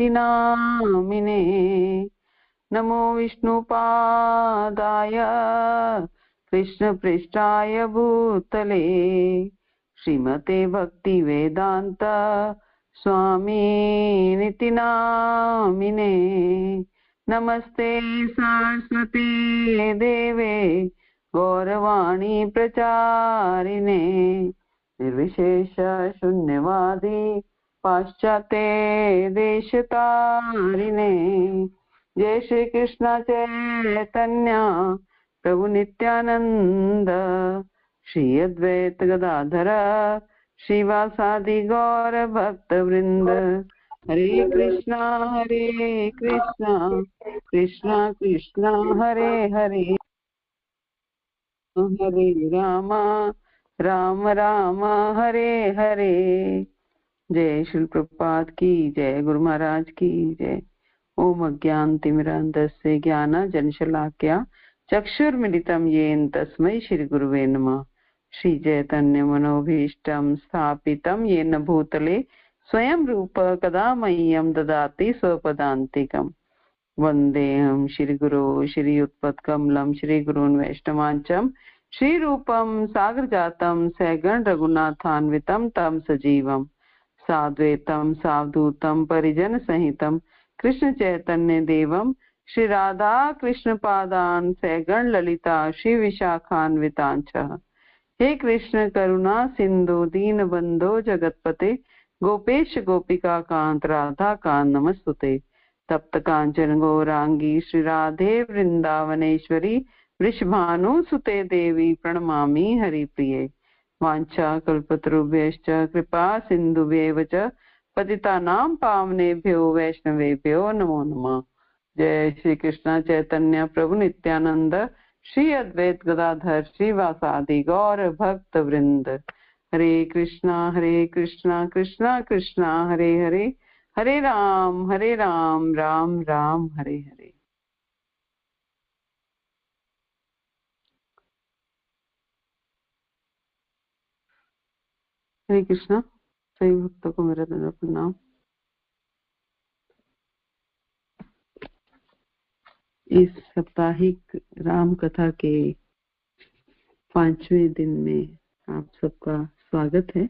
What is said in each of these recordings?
निति नामिने। नमो विष्णुपादाय कृष्णपृष्ठाय भूतले श्रीमते भक्ति वेदांत स्वामी निति नामिने। नमस्ते सरस्वती देवे गौरवाणी प्रचारिणे निर्विशेष शून्यवादी पाश्चात्य देशतारिणे। जय श्री कृष्ण चैतन्य प्रभु नित्यानंद श्री अद्वैत गदाधर श्रीवासादि गौर भक्त वृंद। हरे कृष्णा कृष्णा कृष्णा हरे हरे हरे राम राम राम हरे हरे। जय श्री प्रभुपाद की जय, गुरु महाराज की जय। ओम अज्ञानतिमिरान्धस्य ज्ञानाञ्जनशलाकया चक्षुर्मिलितं येन तस्मै श्री गुरुवे नमः। श्री चैतन्य मनोभीष्टं स्थापितं येन भूतले स्वयं रूप कदा मह्यं ददाति स्वपदान्तिकम्। वन्देऽहं श्रीगुरो श्रीयुत्पत्कमलं श्रीगुरून् वैष्णवांचं श्रीरूपं सागरजातं सहगण रघुनाथान्वितं तं सजीवं साद्वैतं सावधूतं परिजन सहितं कृष्ण चैतन्य देवं श्री राधा कृष्ण पादान सहगण ललिता श्री विशाखान्वितांच। हे कृष्ण करुणा सिंधु दीन बंधो जगतपते गोपेश गोपिका कांत राधा कांत नमस्तुते। तप्त कांचन गौरांगी श्री राधे वृंदावनेश्वरी वृषभानुसुते देवी प्रणमामि हरिप्रिये। वाञ्छा कल्पतरुभ्यश्च कृपा सिन्धुभ्येव च पतितानां पावनेभ्यो वैष्णवेभ्यो नमो नमः। जय श्री कृष्ण चैतन्य प्रभु नित्यानंद श्री अद्वैत गदाधर श्रीवासादि गौर भक्त वृंद। हरे कृष्णा कृष्णा कृष्णा हरे हरे हरे राम राम राम हरे हरे। हरे कृष्णा। सभी भक्तों को मेरा दंड प्रणाम। इस साप्ताहिक राम कथा के 5वें दिन में आप सबका स्वागत है।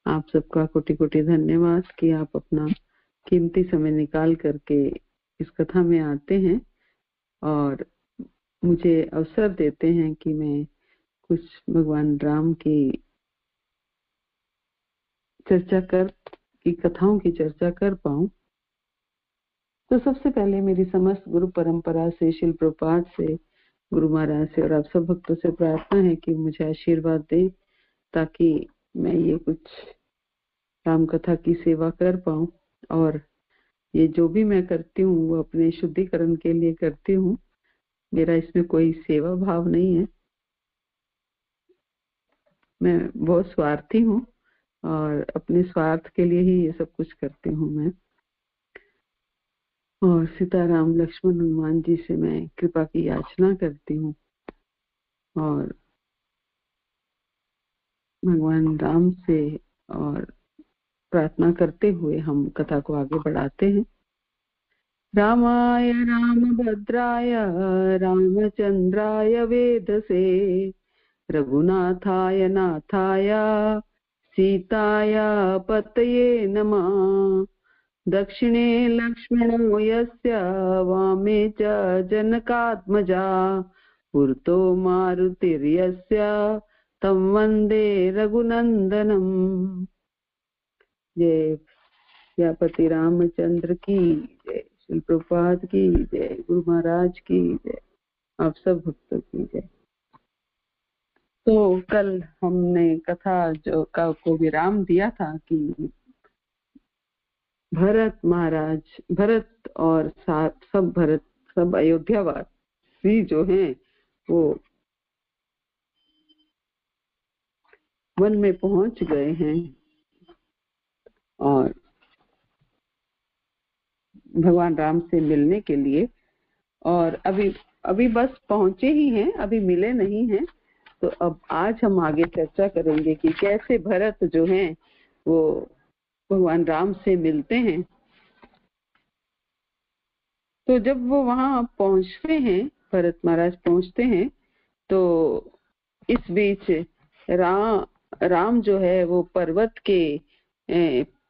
आप सबका कोटि कोटि धन्यवाद कि आप अपना कीमती समय निकाल करके इस कथा में आते हैं और मुझे अवसर देते हैं कि मैं कुछ भगवान राम की कथाओं की चर्चा कर पाऊं। तो सबसे पहले मेरी समस्त गुरु परंपरा से, शिल प्रपात से, गुरु महाराज से और आप सब भक्तों से प्रार्थना है कि मुझे आशीर्वाद दें ताकि मैं ये कुछ राम कथा की सेवा कर पाऊं। और ये जो भी मैं करती हूँ वो अपने शुद्धिकरण के लिए करती हूँ। मेरा इसमें कोई सेवा भाव नहीं है। मैं बहुत स्वार्थी हूँ और अपने स्वार्थ के लिए ही ये सब कुछ करती हूँ मैं। और सीताराम लक्ष्मण हनुमान जी से मैं कृपा की याचना करती हूँ और भगवान राम से और प्रार्थना करते हुए हम कथा को आगे बढ़ाते हैं। रामाय रामभद्राय रामचंद्राय वेधसे रघुनाथाय नाथाय सीताय पतये नमः। दक्षिणे लक्ष्मणो यस्य वामे च जनकात्मजा पुरतो मारुतिर्यस्य तं वन्दे रघुनंदनम्। जय सियापति रामचंद्र की जय, श्री प्रभुपाद की जय, गुरु महाराज की जय, आप सब भक्तों की जय। तो कल हमने कथा को विराम दिया था कि भरत और सब अयोध्यावासी जो हैं वो वन में पहुंच गए हैं और भगवान राम से मिलने के लिए। और अभी बस पहुंचे ही हैं, अभी मिले नहीं हैं। तो अब आज हम आगे चर्चा करेंगे कि कैसे भरत जो हैं वो भगवान राम से मिलते हैं तो जब वो वहां पहुंचते हैं, भरत महाराज पहुंचते हैं, तो इस बीच राम जो है वो पर्वत के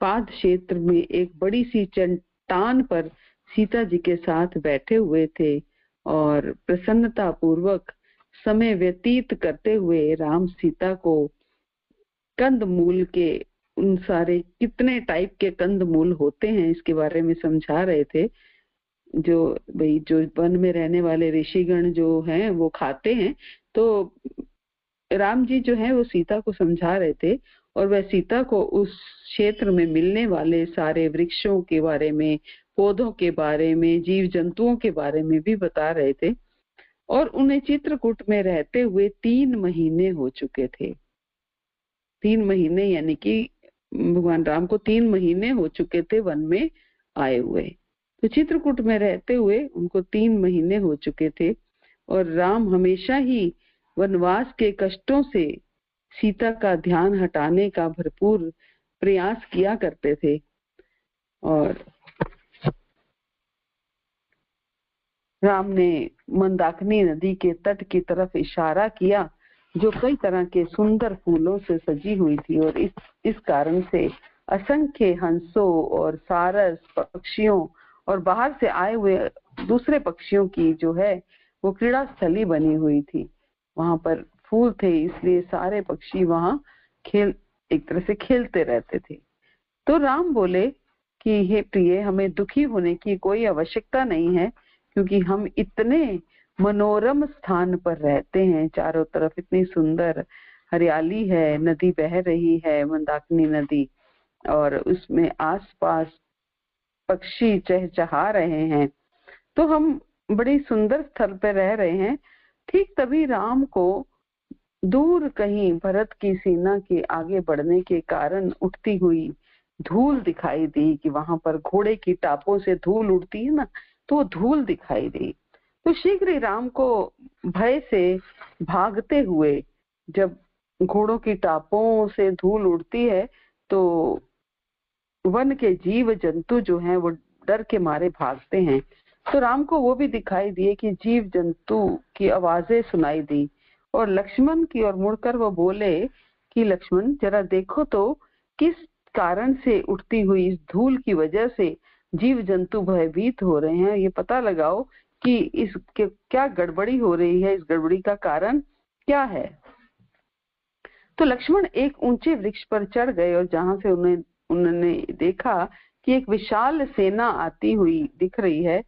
पाद क्षेत्र में एक बड़ी सी चट्टान पर सीता जी के साथ बैठे हुए थे और प्रसन्नता पूर्वक समय व्यतीत करते हुए राम सीता को कंद मूल के, उन सारे कितने टाइप के कंद मूल होते हैं इसके बारे में समझा रहे थे। जो भाई जो वन में रहने वाले ऋषिगण जो हैं वो खाते हैं, तो राम जी जो है वो सीता को समझा रहे थे और वह सीता को उस क्षेत्र में मिलने वाले सारे वृक्षों के बारे में, पौधों के बारे में, जीव जंतुओं के बारे में भी बता रहे थे। और उन्हें चित्रकूट में रहते हुए 3 महीने हो चुके थे। 3 महीने यानी कि भगवान राम को 3 महीने हो चुके थे वन में आए हुए। तो चित्रकूट में रहते हुए उनको 3 महीने हो चुके थे और राम हमेशा ही वनवास के कष्टों से सीता का ध्यान हटाने का भरपूर प्रयास किया करते थे। और राम ने मंदाकिनी नदी के तट की तरफ इशारा किया जो कई तरह के सुंदर फूलों से सजी हुई थी और इस कारण से असंख्य हंसों और सारस पक्षियों और बाहर से आए हुए दूसरे पक्षियों की जो है वो क्रीड़ा स्थली बनी हुई थी। वहां पर फूल थे इसलिए सारे पक्षी वहां एक तरह से खेलते रहते थे। तो राम बोले कि हे प्रिय, हमें दुखी होने की कोई आवश्यकता नहीं है क्योंकि हम इतने मनोरम स्थान पर रहते हैं। चारों तरफ इतनी सुंदर हरियाली है, नदी बह रही है मंदाकिनी नदी, और उसमें आसपास पक्षी चहचहा रहे हैं, तो हम बड़ी सुंदर स्थल पर रह रहे हैं। ठीक तभी राम को दूर कहीं भरत की सेना के आगे बढ़ने के कारण उठती हुई धूल दिखाई दी कि वहां पर घोड़े की टापों से धूल उड़ती है ना, तो धूल दिखाई दी। तो शीघ्र ही राम को भय से भागते हुए, जब घोड़ों की टापों से धूल उड़ती है तो वन के जीव जंतु जो हैं वो डर के मारे भागते हैं। तो राम को वो भी दिखाई दिए कि जीव जंतु की आवाजें सुनाई दी और लक्ष्मण की ओर मुड़कर वो बोले कि लक्ष्मण जरा देखो तो किस कारण से उठती हुई इस धूल की वजह से जीव जंतु भयभीत हो रहे हैं, ये पता लगाओ कि इसके क्या गड़बड़ी हो रही है, इस गड़बड़ी का कारण क्या है। तो लक्ष्मण एक ऊंचे वृक्ष पर चढ़ गए और जहां से उन्होंने देखा कि एक विशाल सेना आती हुई दिख रही है,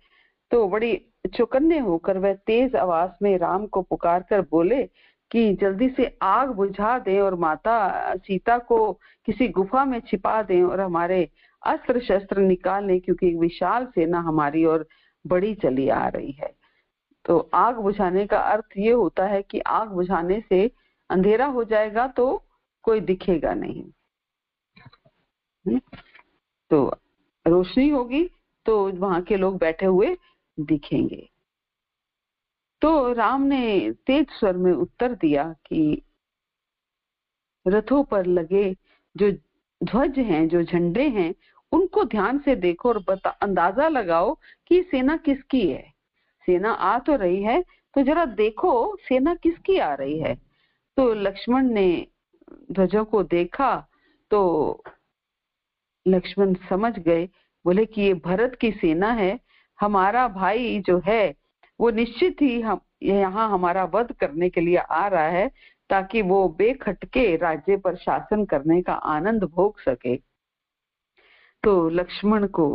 तो बड़ी चौकन्ने होकर वह तेज आवाज में राम को पुकार कर बोले कि जल्दी से आग बुझा दें और माता सीता को किसी गुफा में छिपा दें और हमारे अस्त्र शस्त्र निकाल लें क्योंकि एक विशाल सेना हमारी ओर बड़ी चली आ रही है। तो आग बुझाने का अर्थ ये होता है कि आग बुझाने से अंधेरा हो जाएगा तो कोई दिखेगा नहीं, तो रोशनी होगी तो वहां के लोग बैठे हुए दिखेंगे। तो राम ने तेज स्वर में उत्तर दिया कि रथों पर लगे जो ध्वज हैं, जो झंडे हैं, उनको ध्यान से देखो और अंदाजा लगाओ कि सेना किसकी है। सेना आ तो रही है, तो जरा देखो सेना किसकी आ रही है। तो लक्ष्मण ने ध्वजों को देखा तो लक्ष्मण समझ गए, बोले कि ये भरत की सेना है, हमारा भाई जो है वो निश्चित ही हम यहाँ हमारा वध करने के लिए आ रहा है ताकि वो बेखटके राज्य पर शासन करने का आनंद भोग सके। तो लक्ष्मण को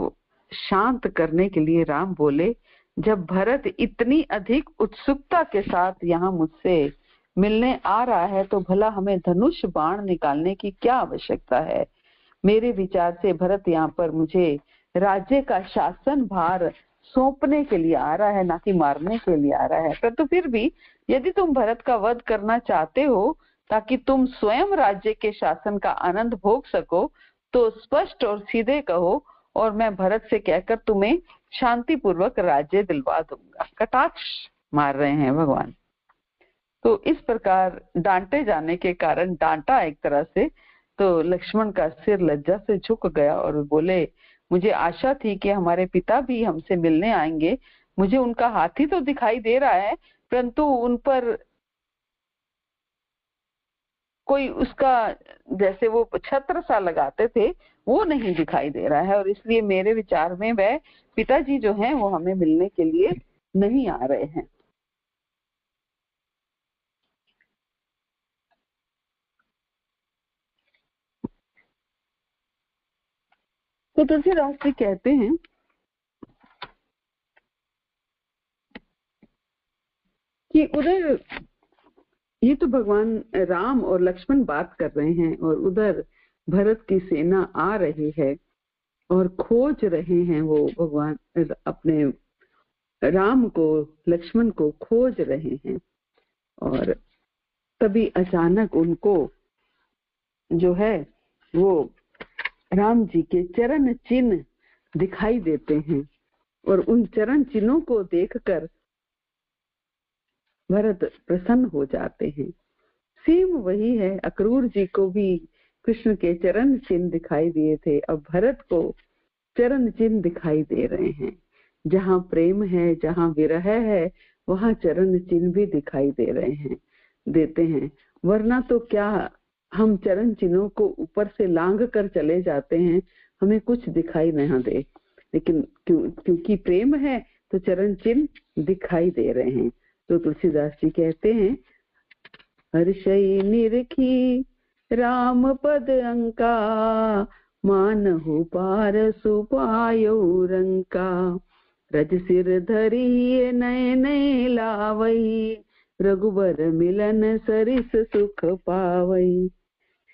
शांत करने के लिए राम बोले, जब भरत इतनी अधिक उत्सुकता के साथ यहाँ मुझसे मिलने आ रहा है तो भला हमें धनुष बाण निकालने की क्या आवश्यकता है। मेरे विचार से भरत यहाँ पर मुझे राज्य का शासन भार सौंपने के लिए आ रहा है, ना कि मारने के लिए आ रहा है। पर तो फिर भी यदि तुम भरत का वध करना चाहते हो ताकि तुम स्वयं राज्य के शासन का आनंद भोग सको तो स्पष्ट और सीधे कहो और मैं भरत से कहकर तुम्हें शांति पूर्वक राज्य दिलवा दूंगा। कटाक्ष मार रहे हैं भगवान। तो इस प्रकार डांटे जाने के कारण, डांटा एक तरह से, तो लक्ष्मण का सिर लज्जा से झुक गया और बोले, मुझे आशा थी कि हमारे पिता भी हमसे मिलने आएंगे। मुझे उनका हाथी तो दिखाई दे रहा है, परंतु उन पर कोई उसका जैसे वो छत्र सा लगाते थे वो नहीं दिखाई दे रहा है, और इसलिए मेरे विचार में वह पिताजी जो हैं वो हमें मिलने के लिए नहीं आ रहे हैं। तो तुलसीदास जी कहते हैं कि उधर ये तो भगवान राम और लक्ष्मण बात कर रहे हैं, और उधर भरत की सेना आ रही है और खोज रहे हैं, वो भगवान अपने राम को लक्ष्मण को खोज रहे हैं। और तभी अचानक उनको जो है वो राम जी के चरण चिन्ह दिखाई देते हैं, और उन चरण चिन्हों को देखकर भरत प्रसन्न हो जाते हैं। सेम वही है, अक्रूर जी को भी कृष्ण के चरण चिन्ह दिखाई दिए थे, अब भरत को चरण चिन्ह दिखाई दे रहे हैं। जहाँ प्रेम है, जहाँ विरह है, वहाँ चरण चिन्ह भी दिखाई दे रहे हैं, देते हैं। वरना तो क्या हम चरण चिन्हों को ऊपर से लांघ कर चले जाते हैं, हमें कुछ दिखाई नहीं दे, लेकिन क्योंकि प्रेम है तो चरण चिन्ह दिखाई दे रहे हैं। तो तुलसीदास जी कहते हैं, हर्षई निरखी राम पद अंका, मानहु पार सुपायो रंका, रज सिर धरी नय नय लावई, रघुबर मिलन सरिस सुख पावई।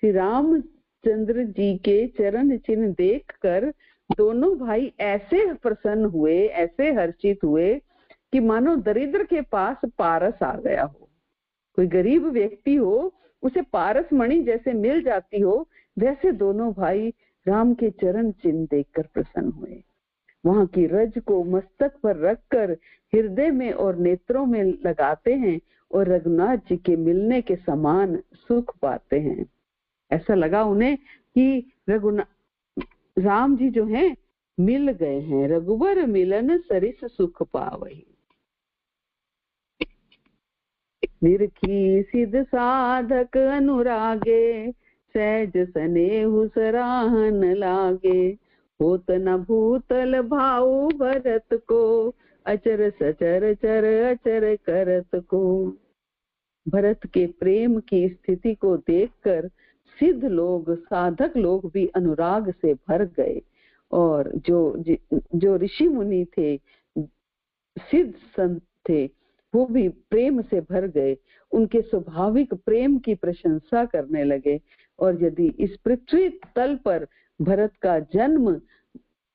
श्री रामचंद्र जी के चरण चिन्ह देखकर दोनों भाई ऐसे प्रसन्न हुए, ऐसे हर्षित हुए कि मानो दरिद्र के पास पारस आ गया हो। कोई गरीब व्यक्ति हो, उसे पारस मणि जैसे मिल जाती हो, वैसे दोनों भाई राम के चरण चिन्ह देखकर प्रसन्न हुए। वहां की रज को मस्तक पर रखकर हृदय में और नेत्रों में लगाते हैं, और रघुनाथ जी के मिलने के समान सुख पाते हैं। ऐसा लगा उन्हें कि राम जी जो हैं मिल गए हैं। रघुबर मिलन सरिस सुख पावई, निरखी सिद्ध साधक अनुरागे, सहज स्नेहु सराहन लागे, होत न भूतल भाऊ भरत को, अचर सचर चर अचर करत को। भरत के प्रेम की स्थिति को देखकर सिद्ध लोग, साधक लोग भी अनुराग से भर गए, और जो ऋषि मुनि थे, सिद्ध संत थे, वो भी प्रेम से भर गए, उनके स्वाभाविक प्रेम की प्रशंसा करने लगे। और यदि इस पृथ्वी तल पर भरत का जन्म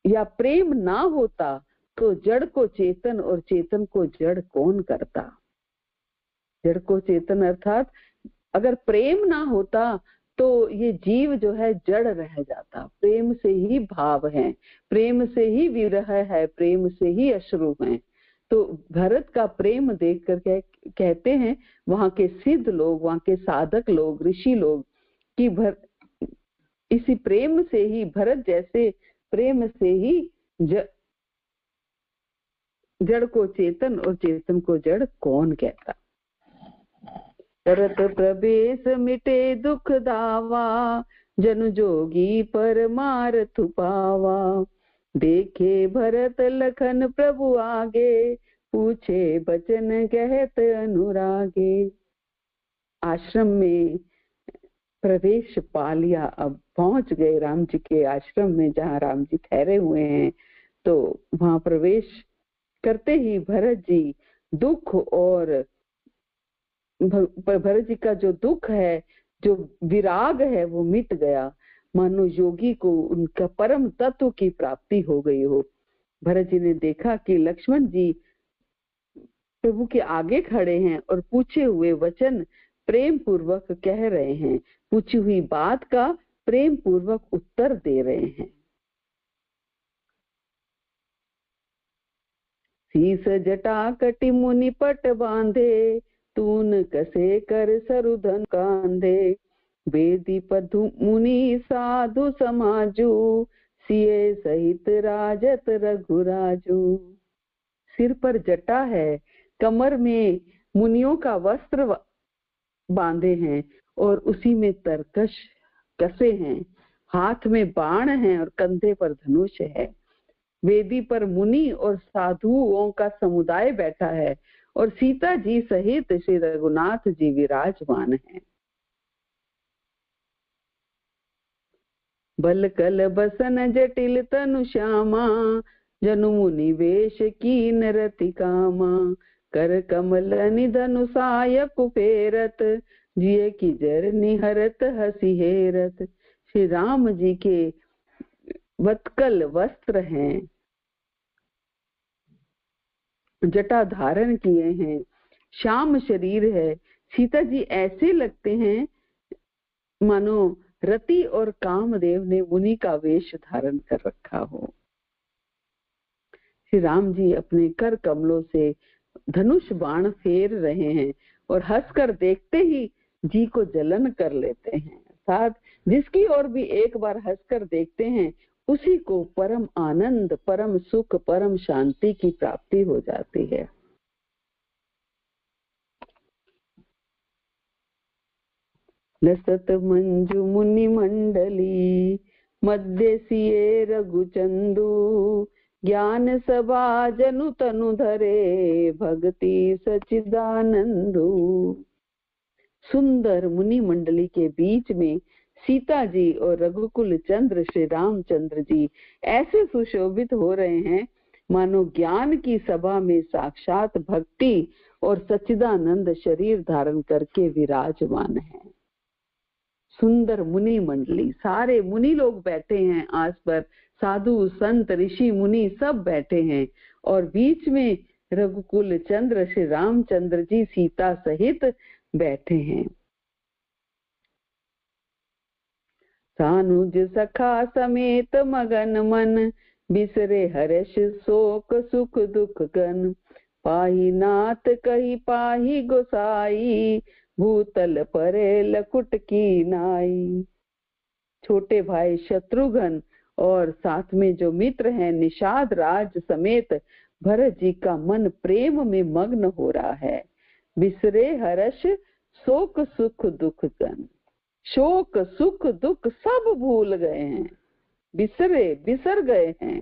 या प्रेम ना होता तो जड़ को चेतन और चेतन को जड़ कौन करता। जड़ को चेतन अर्थात अगर प्रेम ना होता तो ये जीव जो है जड़ रह जाता। प्रेम से ही भाव है, प्रेम से ही विरह है, प्रेम से ही अश्रु है। तो भरत का प्रेम देखकर कहते हैं वहां के सिद्ध लोग, वहां के साधक लोग, ऋषि लोग कि इसी प्रेम से ही, भरत जैसे प्रेम से ही जड़ को चेतन और चेतन को जड़ कौन कहता। करत प्रवेश मिटे दुख दावा, जन जोगी पर मार थुपावा, देखे भरत लखन प्रभु आगे, पूछे बचन कहत अनुरागे। आश्रम में प्रवेश पा लिया, अब पहुंच गए राम जी के आश्रम में जहाँ राम जी ठहरे हुए हैं। तो वहां प्रवेश करते ही भरत जी दुख और भरत जी का जो दुख है, जो विराग है, वो मिट गया। मानो योगी को उनका परम तत्व की प्राप्ति हो गई हो। भरत जी ने देखा कि लक्ष्मण जी प्रभु के आगे खड़े हैं और पूछे हुए वचन प्रेम पूर्वक कह रहे हैं, पूछी हुई बात का प्रेम पूर्वक उत्तर दे रहे हैं। शीस जटा कटि मुनि पट बांधे, तून कसे कर सरुधन कांधे, वेदी पधु मुनि साधु समाजू, सिए सहित राजत रघुराजू। सिर पर जटा है, कमर में मुनियों का वस्त्र बांधे हैं और उसी में तरकश कसे हैं, हाथ में बाण है और कंधे पर धनुष है। वेदी पर मुनि और साधुओं का समुदाय बैठा है और सीता जी सहित श्री रघुनाथ जी विराजमान हैं। बल कल बसन जटिल तनु श्यामा, जनु मुनि वेश कीन रति कामा। कर कमल निधनु सायक फेरत, जिये की जर निहरत हसी हेरत। श्री राम जी के वत्कल वस्त्र हैं, जटा धारण किए हैं, श्याम शरीर है। सीता जी ऐसे लगते हैं मानो रति और कामदेव ने मुनि का वेश धारण कर रखा हो। श्री राम जी अपने कर कमलों से धनुष बाण फेर रहे हैं और हंसकर देखते ही जी को जलन कर लेते हैं। अर्थात जिसकी ओर भी एक बार हंसकर देखते हैं उसी को परम आनंद, परम सुख, परम शांति की प्राप्ति हो जाती है। लसत मंजु मुनि मंडली, मध्य सिए रघुचंदू। ज्ञान सभा जनु तनु धरे, भक्ति सचिदानंदू। सुंदर मुनि मंडली के बीच में सीता जी और रघुकुल चंद्र श्री रामचंद्र जी ऐसे सुशोभित हो रहे हैं मानो ज्ञान की सभा में साक्षात भक्ति और सच्चिदानंद शरीर धारण करके विराजमान है। सुंदर मुनि मंडली, सारे मुनि लोग बैठे हैं आस पर, साधु संत ऋषि मुनि सब बैठे हैं और बीच में रघुकुल चंद्र श्री रामचंद्र जी सीता सहित बैठे हैं। सानुज सखा समेत मगन मन, बिसरे हर्ष शोक सुख दुख गन। पाही नाथ कही पाही गोसाई, भूतल परे लकुट की नाई। छोटे भाई शत्रुघ्न और साथ में जो मित्र हैं निषाद राज समेत भरत जी का मन प्रेम में मग्न हो रहा है। बिसरे हर्ष शोक सुख दुख गन, शोक सुख दुख सब भूल गए हैं, बिसर गए हैं,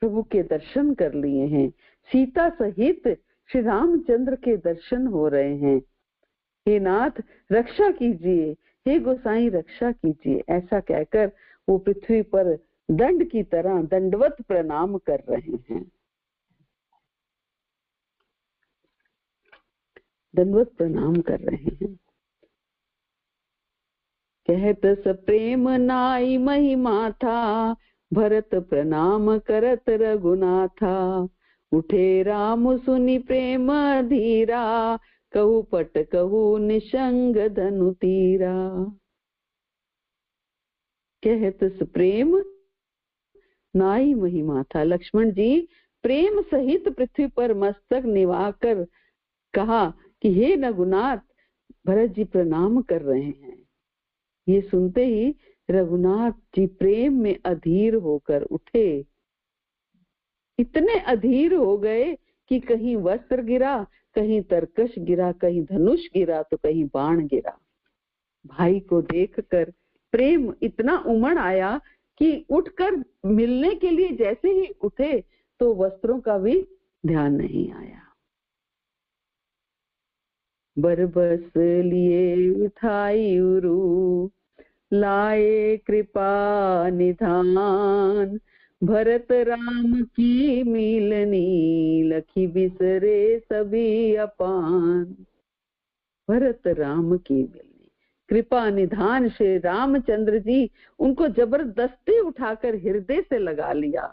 प्रभु के दर्शन कर लिए हैं। सीता सहित श्री रामचंद्र के दर्शन हो रहे हैं। हे नाथ रक्षा कीजिए, हे गोसाई रक्षा कीजिए, ऐसा कहकर वो पृथ्वी पर दंड की तरह दंडवत प्रणाम कर रहे हैं, दंडवत प्रणाम कर रहे हैं। कहत सप्रेम नाई महिमा था, भरत प्रणाम करत रघुनाथा। उठे राम सुनि प्रेम धीरा, कहु पट कहु निशंग धनु तीरा। कहत सप्रेम नाई महिमा था, लक्ष्मण जी प्रेम सहित पृथ्वी पर मस्तक निवाकर कहा कि हे रघुनाथ, भरत जी प्रणाम कर रहे हैं। ये सुनते ही रघुनाथ जी प्रेम में अधीर होकर उठे। इतने अधीर हो गए कि कहीं वस्त्र गिरा, कहीं तरकश गिरा, कहीं धनुष गिरा तो कहीं बाण गिरा। भाई को देखकर प्रेम इतना उमड़ आया कि उठकर मिलने के लिए जैसे ही उठे तो वस्त्रों का भी ध्यान नहीं आया। बरबस लिए उठाई उरु, लाए कृपा निधान। भरत राम की मिलनी, लखी बिसरे सभी अपान। भरत राम की मिलनी, कृपा निधान श्री रामचंद्र जी उनको जबरदस्ती उठाकर हृदय से लगा लिया।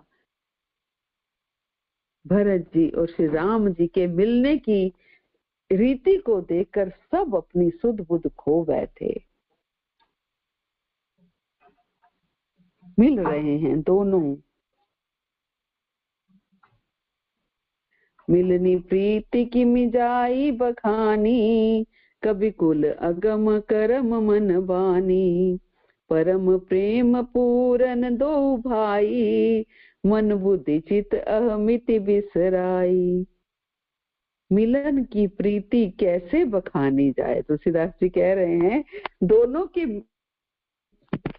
भरत जी और श्री राम जी के मिलने की रीति को देखकर सब अपनी सुध बुध खो बैठे। मिल रहे हैं दोनों। मिलनी प्रीति की मिजाई बखानी, कभी कुल अगम करम मन बानी। परम प्रेम पूरन दो भाई, मन बुद्धि चित अहमिति बिसराई। मिलन की प्रीति कैसे बखानी जाए। तुलसीदास जी कह रहे हैं दोनों की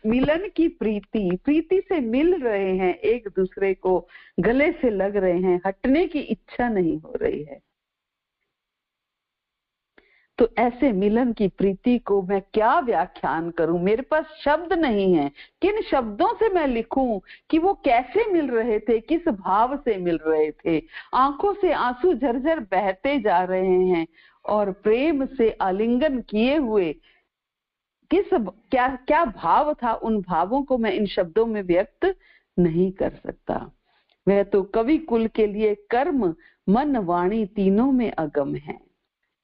मिलन की प्रीति से मिल रहे हैं, एक दूसरे को गले से लग रहे हैं, हटने की इच्छा नहीं हो रही है। तो ऐसे मिलन की प्रीति को मैं क्या व्याख्यान करूं, मेरे पास शब्द नहीं है। किन शब्दों से मैं लिखूं कि वो कैसे मिल रहे थे, किस भाव से मिल रहे थे। आंखों से आंसू झरझर बहते जा रहे हैं और प्रेम से आलिंगन किए हुए क्या भाव था, उन भावों को मैं इन शब्दों में व्यक्त नहीं कर सकता। वह तो कवि कुल के लिए कर्म मन वाणी तीनों में अगम है।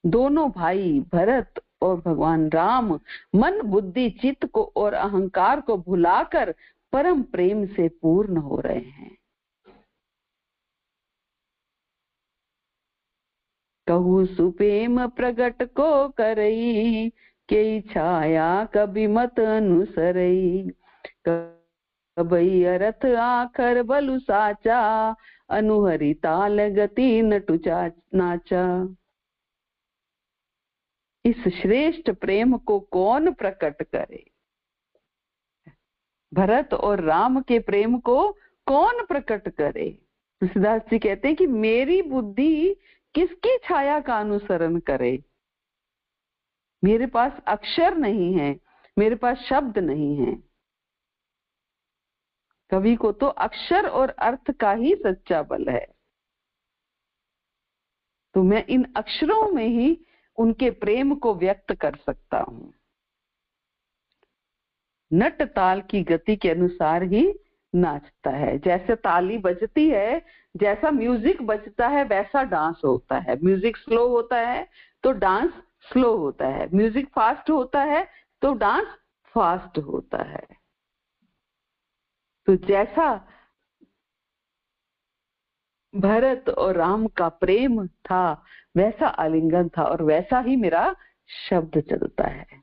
दोनों भाई भरत और भगवान राम मन बुद्धि चित्त को और अहंकार को भुलाकर परम प्रेम से पूर्ण हो रहे हैं। कहू सुप्रेम प्रगट को करई, के छाया कभी मत अनुसरई। कबई अरथ आखर बलु साचा, अनुहरि ताल गति नटु नाचा। इस श्रेष्ठ प्रेम को कौन प्रकट करे। भरत और राम के प्रेम को कौन प्रकट करे। तुलसीदास जी कहते हैं कि मेरी बुद्धि किसकी छाया का अनुसरण करे। मेरे पास अक्षर नहीं है, मेरे पास शब्द नहीं है। कवि को तो अक्षर और अर्थ का ही सच्चा बल है। तो मैं इन अक्षरों में ही उनके प्रेम को व्यक्त कर सकता हूं। नट ताल की गति के अनुसार ही नाचता है। जैसे ताली बजती है, जैसा म्यूजिक बजता है वैसा डांस होता है। म्यूजिक स्लो होता है तो डांस स्लो होता है, म्यूजिक फास्ट होता है तो डांस फास्ट होता है। तो जैसा भरत और राम का प्रेम था वैसा आलिंगन था और वैसा ही मेरा शब्द चलता है।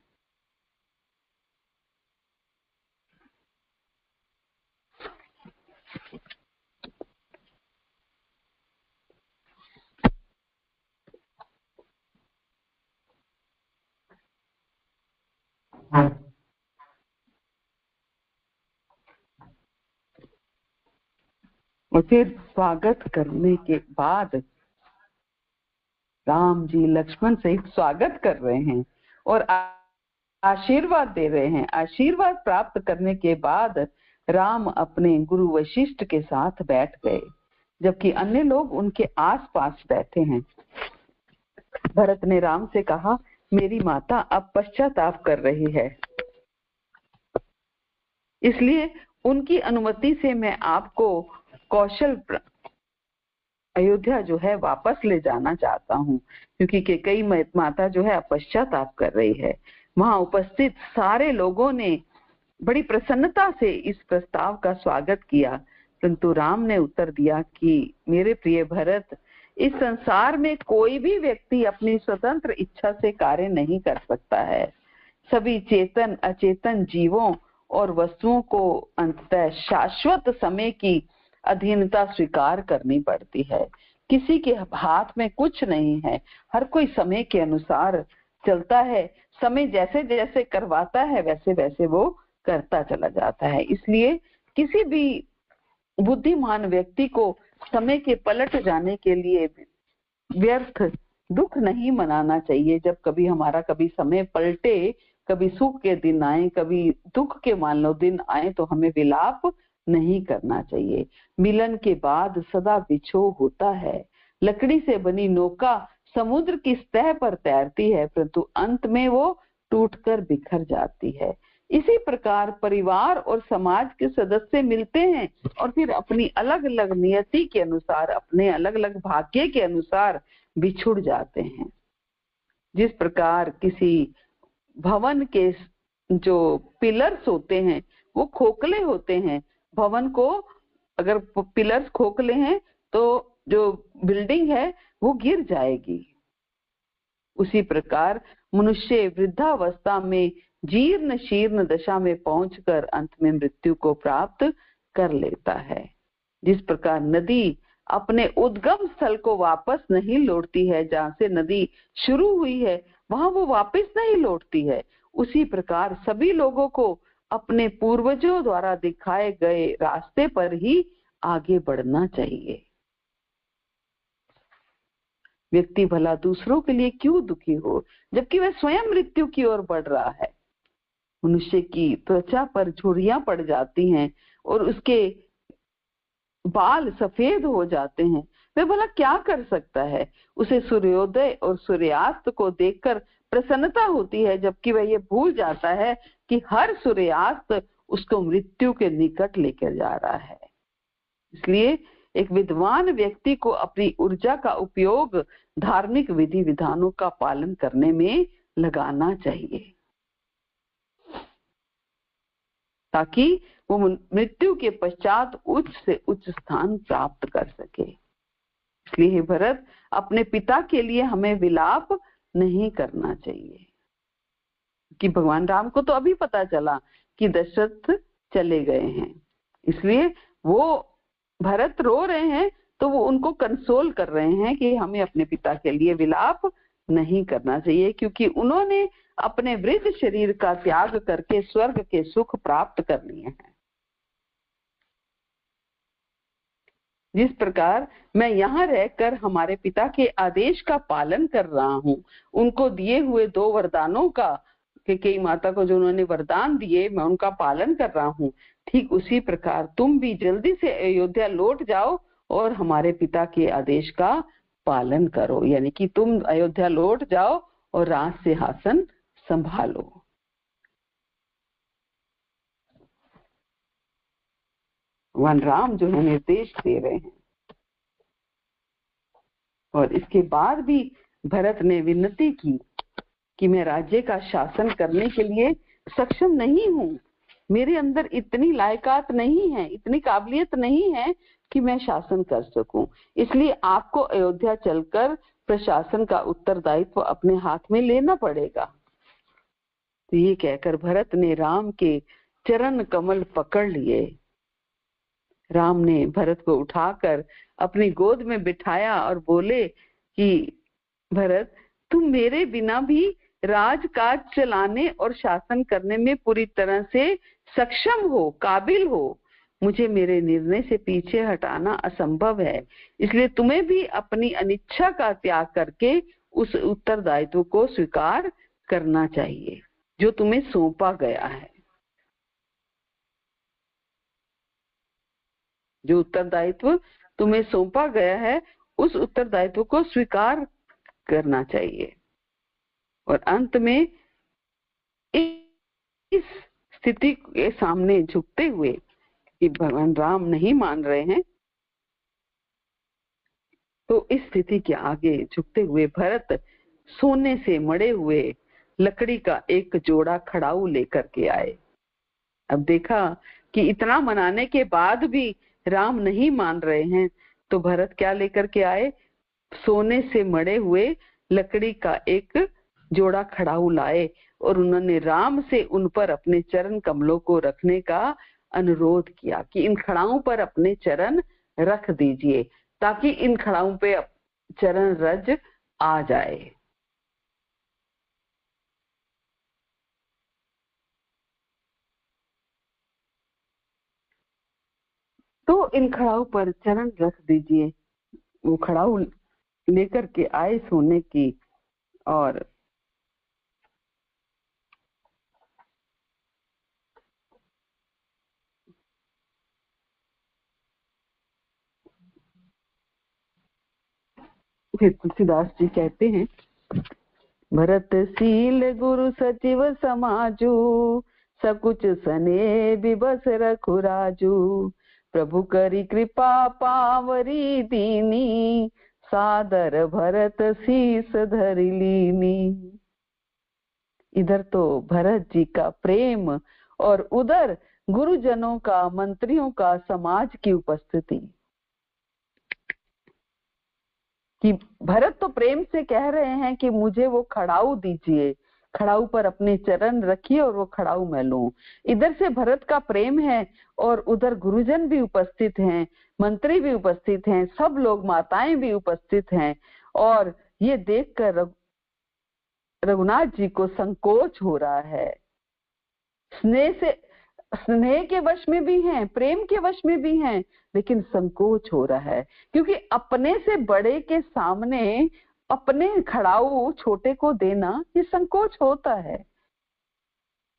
और फिर स्वागत करने के बाद राम जी लक्ष्मण सहित स्वागत कर रहे हैं और आशीर्वाद दे रहे हैं। आशीर्वाद प्राप्त करने के बाद राम अपने गुरु वशिष्ठ के साथ बैठ गए, जबकि अन्य लोग उनके आसपास बैठे हैं। भरत ने राम से कहा, मेरी माता अब पश्चाताप कर रही है, इसलिए उनकी अनुमति से मैं आपको कौशल अयोध्या जो है वापस ले जाना चाहता हूँ, क्योंकि कैकेयी माता जो है पश्चाताप कर रही है। वहां उपस्थित सारे लोगों ने बड़ी प्रसन्नता से इस प्रस्ताव का स्वागत किया, परंतु राम ने उत्तर दिया कि मेरे प्रिय भरत, इस संसार में कोई भी व्यक्ति अपनी स्वतंत्र इच्छा से कार्य नहीं कर सकता है। सभी चेतन अचेतन जीवों और वस्तुओं को अंततः शाश्वत समय की अधीनता स्वीकार करनी पड़ती है। किसी के हाथ में कुछ नहीं है, हर कोई समय के अनुसार चलता है। समय जैसे जैसे करवाता है वैसे वैसे वो करता चला जाता है। इसलिए किसी भी बुद्धिमान व्यक्ति को समय के पलट जाने के लिए व्यर्थ दुख नहीं मनाना चाहिए। जब कभी हमारा कभी समय पलटे, कभी सुख के दिन आए, कभी दुख के मान लो दिन आए, तो हमें विलाप नहीं करना चाहिए। मिलन के बाद सदा बिछोह होता है। लकड़ी से बनी नौका समुद्र की सतह पर तैरती है, परंतु अंत में वो टूटकर बिखर जाती है। इसी प्रकार परिवार और समाज के सदस्य मिलते हैं और फिर अपनी अलग अलग नियति के अनुसार, अपने अलग अलग भाग्य के अनुसार बिछुड़ जाते हैं। जिस प्रकार किसी भवन के जो पिलर्स होते हैं वो खोखले होते हैं, भवन को अगर पिलर्स खोखले हैं तो जो बिल्डिंग है वो गिर जाएगी। उसी प्रकार मनुष्य वृद्धावस्था में जीर्ण शीर्ण दशा में पहुंचकर अंत में मृत्यु को प्राप्त कर लेता है। जिस प्रकार नदी अपने उद्गम स्थल को वापस नहीं लौटती है, जहां से नदी शुरू हुई है वहां वो वापस नहीं लौटती है, उसी प्रकार सभी लोगों को अपने पूर्वजों द्वारा दिखाए गए रास्ते पर ही आगे बढ़ना चाहिए। व्यक्ति भला दूसरों के लिए क्यों दुखी हो, जबकि वह स्वयं मृत्यु की ओर बढ़ रहा है। मनुष्य की त्वचा पर झुर्रियां पड़ जाती हैं और उसके बाल सफेद हो जाते हैं, वह भला क्या कर सकता है। उसे सूर्योदय और सूर्यास्त को देखकर प्रसन्नता होती है, जबकि वह ये भूल जाता है कि हर सूर्यास्त उसको मृत्यु के निकट लेकर जा रहा है। इसलिए एक विद्वान व्यक्ति को अपनी ऊर्जा का उपयोग धार्मिक विधि विधानों का पालन करने में लगाना चाहिए, ताकि वो मृत्यु के पश्चात उच्च से उच्च स्थान प्राप्त कर सके। इसलिए भरत, अपने पिता के लिए हमें विलाप नहीं करना चाहिए, कि भगवान राम को तो अभी पता चला कि दशरथ चले गए हैं, इसलिए वो भरत रो रहे हैं, तो वो उनको कंसोल कर रहे हैं कि हमें अपने पिता के लिए विलाप नहीं करना चाहिए, क्योंकि उन्होंने अपने वृद्ध शरीर का त्याग करके स्वर्ग के सुख प्राप्त कर लिए हैं। जिस प्रकार मैं यहाँ रहकर हमारे पिता के आदेश का पालन कर रहा हूँ, उनको दिए हुए 2 वरदानों का, कैकेयी माता को जो उन्होंने वरदान दिए, मैं उनका पालन कर रहा हूँ, ठीक उसी प्रकार तुम भी जल्दी से अयोध्या लौट जाओ और हमारे पिता के आदेश का पालन करो। यानी कि तुम अयोध्या लौट जाओ और राज सिंहासन संभालो। भगवान राम जो है निर्देश दे रहे हैं, और इसके बाद भी भरत ने विनती की कि मैं राज्य का शासन करने के लिए सक्षम नहीं हूँ, मेरे अंदर इतनी लायकात नहीं है, इतनी काबिलियत नहीं है कि मैं शासन कर सकूं, इसलिए आपको अयोध्या चलकर प्रशासन का उत्तरदायित्व अपने हाथ में लेना पड़ेगा। तो ये कहकर भरत ने राम के चरण कमल पकड़ लिए। राम ने भरत को उठाकर अपनी गोद में बिठाया और बोले कि भरत, तुम मेरे बिना भी राजकाज चलाने और शासन करने में पूरी तरह से सक्षम हो, काबिल हो। मुझे मेरे निर्णय से पीछे हटाना असंभव है, इसलिए तुम्हें भी अपनी अनिच्छा का त्याग करके उस उत्तरदायित्व को स्वीकार करना चाहिए जो तुम्हें सौंपा गया है। जो उत्तरदायित्व तुम्हें सौंपा गया है, उस उत्तरदायित्व को स्वीकार करना चाहिए। और अंत में इस स्थिति के सामने झुकते हुए कि भगवान राम नहीं मान रहे हैं, तो इस स्थिति के आगे झुकते हुए भरत सोने से मड़े हुए लकड़ी का एक जोड़ा खड़ाऊ लेकर के आए। अब देखा कि इतना मनाने के बाद भी राम नहीं मान रहे हैं, तो भरत क्या लेकर के आए? सोने से मड़े हुए लकड़ी का एक जोड़ा खड़ाऊ लाए और उन्होंने राम से उन पर अपने चरण कमलों को रखने का अनुरोध किया कि इन खड़ाओं पर अपने चरण रख दीजिए, ताकि इन खड़ाओं पे चरण रज आ जाए। तो इन खड़ाऊ पर चरण रख दीजिए। वो खड़ाऊ लेकर के आए सोने की, और फिर तुलसीदास जी कहते हैं, भरत शील गुरु सचिव समाजू, सकुच सने बिबस रखु राजू, प्रभु करी कृपा पावरी दीनी, सादर भरत शीस धरि लीनी। इधर तो भरत जी का प्रेम और उधर गुरुजनों का, मंत्रियों का, समाज की उपस्थिति, कि भरत तो प्रेम से कह रहे हैं कि मुझे वो खड़ाऊ दीजिए, खड़ाऊ पर अपने चरण रखिए और वो खड़ाऊ मैं लूं। इधर से भरत का प्रेम है और उधर गुरुजन भी उपस्थित हैं, मंत्री भी उपस्थित हैं, सब लोग, माताएं भी उपस्थित हैं। और ये देखकर रघुनाथ जी को संकोच हो रहा है। स्नेह के वश में भी हैं, प्रेम के वश में भी हैं, लेकिन संकोच हो रहा है, क्योंकि अपने से बड़े के सामने अपने खड़ाऊ छोटे को देना, ये संकोच होता है।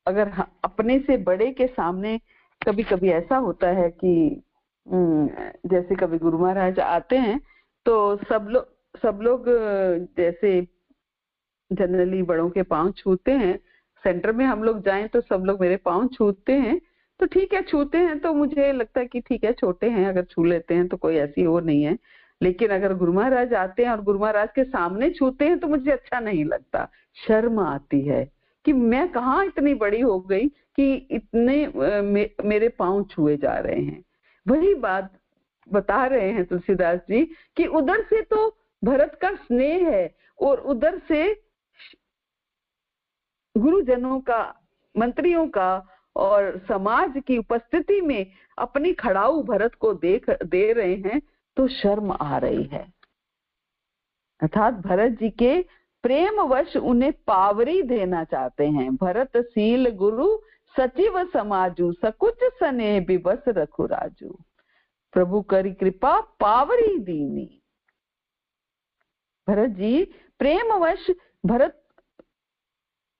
अगर अपने से बड़े के सामने कभी कभी ऐसा होता है कि जैसे कभी गुरु महाराज आते हैं तो सब लोग जैसे जनरली बड़ों के पांव छूते हैं, सेंटर में हम लोग जाएं तो सब लोग मेरे पांव छूते हैं, तो ठीक है, छूते हैं तो मुझे लगता है कि ठीक है, छोटे हैं, अगर छू लेते हैं तो कोई ऐसी वो नहीं है। लेकिन अगर गुरु महाराज आते हैं और गुरु महाराज के सामने छूते हैं तो मुझे अच्छा नहीं लगता, शर्म आती है कि मैं कहाँ इतनी बड़ी हो गई कि इतने मेरे पांव छुए जा रहे हैं। वही बात बता रहे हैं तुलसीदास जी कि उधर से तो भरत का स्नेह है और उधर से गुरुजनों का, मंत्रियों का और समाज की उपस्थिति में अपनी खड़ाऊ भरत को दे रहे हैं, तो शर्म आ रही है। अर्थात भरत जी के प्रेमवश उन्हें पावरी देना चाहते हैं। भरत सील गुरु सचिव समाजू, सकुच सने बिबस रखु राजू, प्रभु करी कृपा पावरी दीनी। भरत जी प्रेमवश,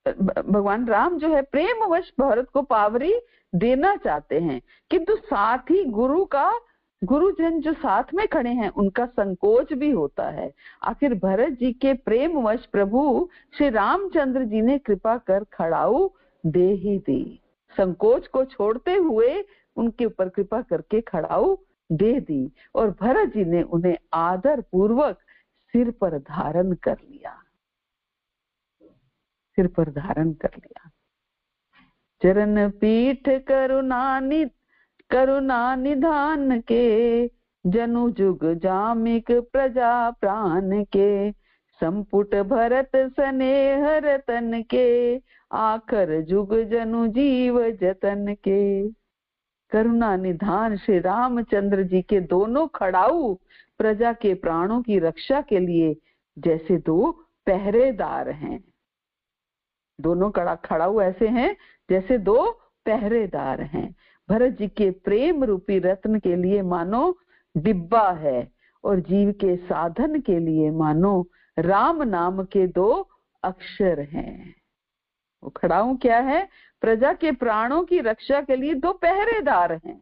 भगवान राम जो है प्रेमवश भरत को पावरी देना चाहते हैं, किंतु साथ ही गुरुजन जो साथ में खड़े हैं उनका संकोच भी होता है। आखिर भरत जी के प्रेमवश प्रभु श्री रामचंद्र जी ने कृपा कर खड़ाऊ दे ही दी। संकोच को छोड़ते हुए उनके ऊपर कृपा करके खड़ाऊ दे दी और भरत जी ने उन्हें आदर पूर्वक सिर पर धारण कर लिया, सिर पर धारण कर लिया। चरण पीठ करुणा निधान के, जनु जुग जामिक प्रजा प्राण के, संपुट भरत स्नेह रतन के, आखर जुग जनु जीव जतन के। करुणा निधान श्री रामचंद्र जी के दोनों खड़ाऊ प्रजा के प्राणों की रक्षा के लिए जैसे दो पहरेदार हैं। दोनों खड़ाऊ ऐसे हैं जैसे दो पहरेदार हैं। भरत जी के प्रेम रूपी रत्न के लिए मानो डिब्बा है और जीव के साधन के लिए मानो राम नाम के दो अक्षर हैं। वो खड़ाऊ क्या है? प्रजा के प्राणों की रक्षा के लिए दो पहरेदार हैं।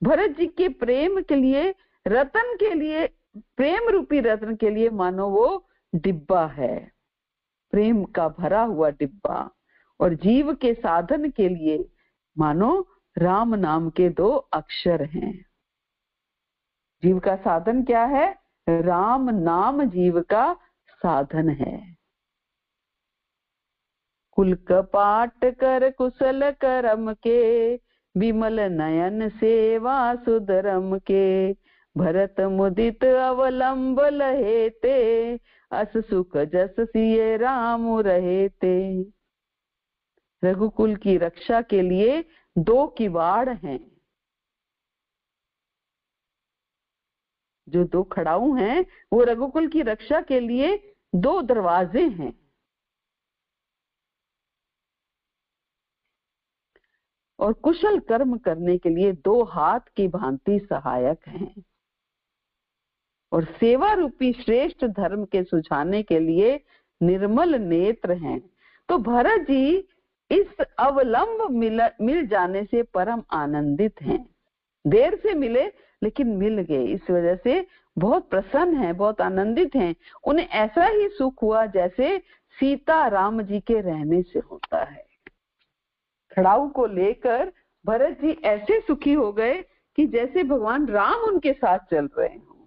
भरत जी के प्रेम के लिए, रतन के लिए, प्रेम रूपी रत्न के लिए मानो वो डिब्बा है, प्रेम का भरा हुआ डिब्बा, और जीव के साधन के लिए मानो राम नाम के दो अक्षर हैं। जीव का साधन क्या है? राम नाम जीव का साधन है। कुल कपाट कर कुशल करम के, विमल नयन सेवा सुधरम के, भरत मुदित अवलंब लहेते, अस सुख जस सिए राम रहेते। रघुकुल की रक्षा के लिए दो किवाड़ हैं। जो दो खड़ाऊ हैं वो रघुकुल की रक्षा के लिए दो दरवाजे हैं। और कुशल कर्म करने के लिए दो हाथ की भांति सहायक हैं। और सेवा रूपी श्रेष्ठ धर्म के सुझाने के लिए निर्मल नेत्र हैं। तो भरत जी इस अवलंब मिल जाने से परम आनंदित हैं। देर से मिले लेकिन मिल गए, इस वजह से बहुत प्रसन्न हैं, बहुत आनंदित हैं। उन्हें ऐसा ही सुख हुआ जैसे सीता राम जी के रहने से होता है। खड़ाऊ को लेकर भरत जी ऐसे सुखी हो गए कि जैसे भगवान राम उनके साथ चल रहे हों,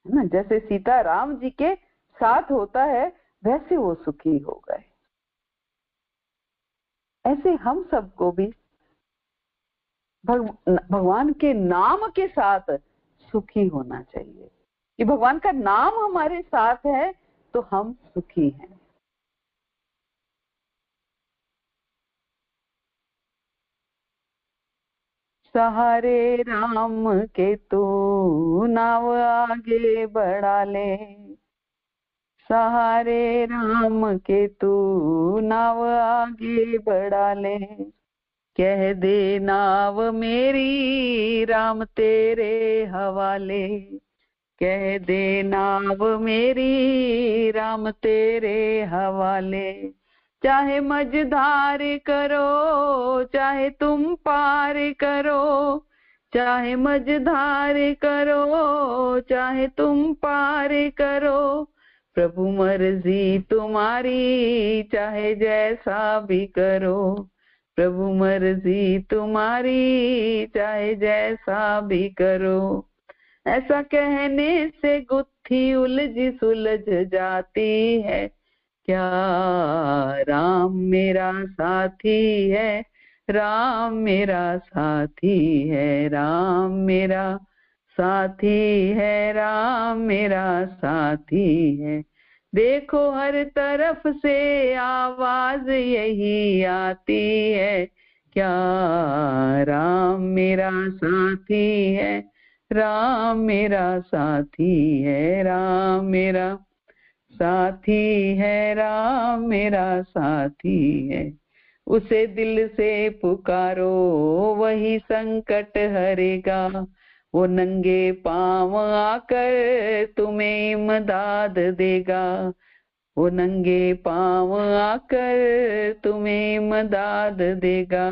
है ना। जैसे सीता राम जी के साथ होता है वैसे वो सुखी हो गए। ऐसे हम सबको भी भगवान के नाम के साथ सुखी होना चाहिए कि भगवान का नाम हमारे साथ है तो हम सुखी हैं। सहारे राम के तू नाव आगे बढ़ा ले, सहारे राम के तू नाव आगे बढ़ा ले, कह दे नाव मेरी राम तेरे हवाले, कह दे नाव मेरी राम तेरे हवाले, चाहे मझधार करो चाहे तुम पार करो, चाहे मझधार करो चाहे तुम पार करो, प्रभु मर्जी तुम्हारी चाहे जैसा भी करो, प्रभु मर्जी तुम्हारी चाहे जैसा भी करो। ऐसा कहने से गुत्थी उलझ सुलझ जाती है, क्या राम मेरा साथी है, राम मेरा साथी है, राम मेरा साथी है, राम मेरा साथी है। देखो हर तरफ से आवाज यही आती है, क्या राम मेरा साथी है, राम मेरा साथी है, राम मेरा साथी है, राम मेरा साथी है। उसे दिल से पुकारो वही संकट हरेगा, वो नंगे पांव आकर तुम्हें इमदाद देगा, वो नंगे पांव आकर तुम्हें इमदाद देगा।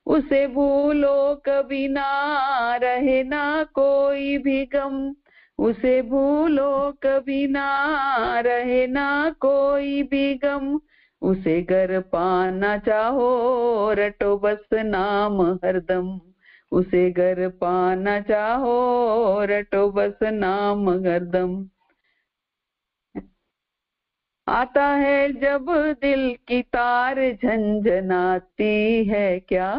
उसे भूलो कभी ना रहे ना कोई भी गम, उसे भूलो कभी ना रहे ना कोई भी गम, उसे घर पाना चाहो रटो बस नाम हरदम, उसे घर पाना चाहो रटो बस नाम हरदम। आता है जब दिल की तार झंझनाती है, क्या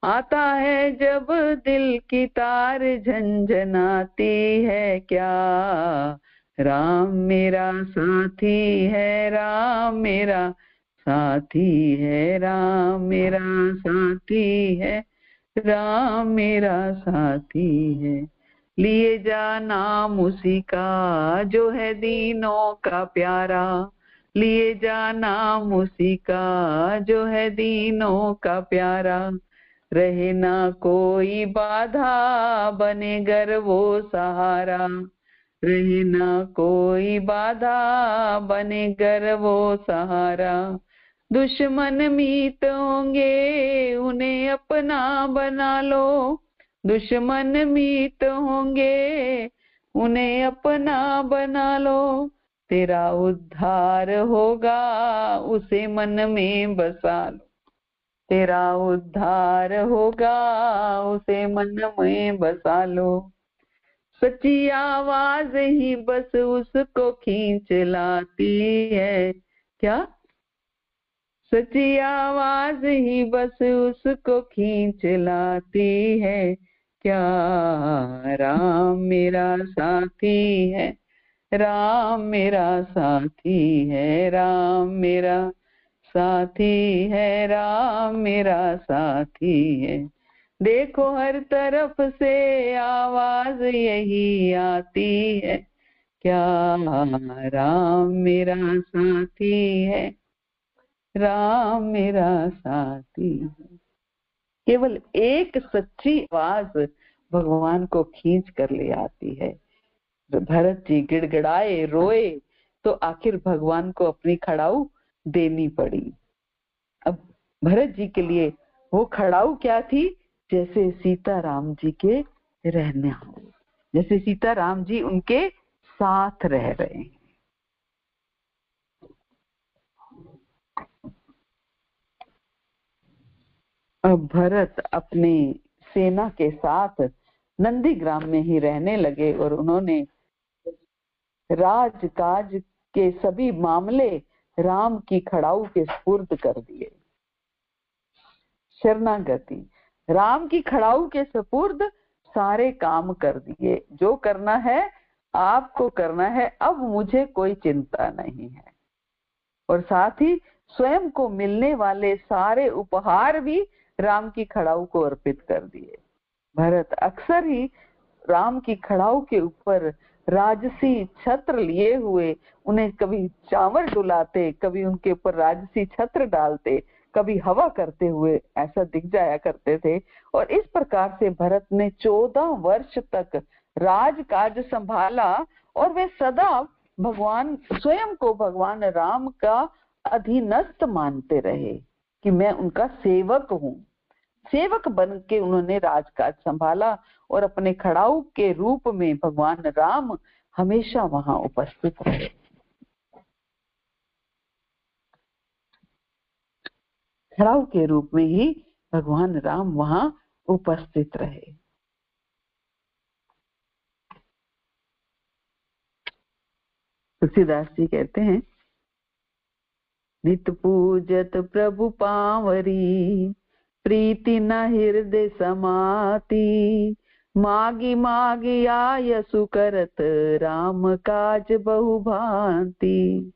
आता है जब दिल की तार झंझनाती है, क्या राम मेरा साथी है, राम मेरा साथी है, राम मेरा साथी है, राम मेरा साथी है। लिए जा नाम उसी का जो है दीनों का प्यारा, लिए जा नाम उसी का जो है दीनों का प्यारा, रहे ना कोई बाधा बने घर वो सहारा, रहे ना कोई बाधा बने घर वो सहारा। दुश्मन मीत होंगे उन्हें अपना बना लो, दुश्मन मीत होंगे उन्हें अपना बना लो, तेरा उद्धार होगा उसे मन में बसा लो, तेरा उद्धार होगा उसे मन में बसा लो। सच्ची आवाज ही बस उसको खींच लाती है, क्या सच्ची आवाज ही बस उसको खींच लाती है, क्या राम मेरा साथी है, राम मेरा साथी है, राम मेरा साथी है, राम मेरा साथी है। देखो हर तरफ से आवाज यही आती है, क्या राम मेरा साथी है, राम मेरा साथी है। केवल एक सच्ची आवाज भगवान को खींच कर ले आती है। भरत जी गिड़गिड़ाए रोए तो आखिर भगवान को अपनी खड़ाऊ देनी पड़ी। अब भरत जी के लिए वो खड़ाऊ क्या थी, जैसे सीता राम जी के रहना हो, जैसे सीता राम जी उनके साथ रह रहे हैं। अब भरत अपने सेना के साथ नंदीग्राम में ही रहने लगे और उन्होंने राजकाज के सभी मामले राम की खड़ाऊ के सुपुर्द कर दिए। शरणागति, राम की खड़ाऊ के सुपुर्द सारे काम कर दिए, जो करना है आपको करना है, अब मुझे कोई चिंता नहीं है। और साथ ही स्वयं को मिलने वाले सारे उपहार भी राम की खड़ाऊ को अर्पित कर दिए। भरत अक्सर ही राम की खड़ाऊ के ऊपर राजसी छत्र लिए हुए उन्हें कभी चावल डुलाते, कभी उनके ऊपर राजसी छत्र डालते, कभी हवा करते हुए ऐसा दिख जाया करते थे। और इस प्रकार से भरत ने 14 वर्ष तक राजकाज संभाला और वे सदा भगवान स्वयं को भगवान राम का अधीनस्थ मानते रहे कि मैं उनका सेवक हूँ। सेवक बन के उन्होंने राजकाज संभाला और अपने खड़ाऊ के रूप में भगवान राम हमेशा वहां उपस्थित रहे। खड़ाऊ के रूप में ही भगवान राम वहां उपस्थित रहे। तुलसीदास जी कहते हैं, नित पूजत प्रभु पावरी, प्रीति न हृदय समाती, मागी मागी आयसु करत, राम काज बहु भांति।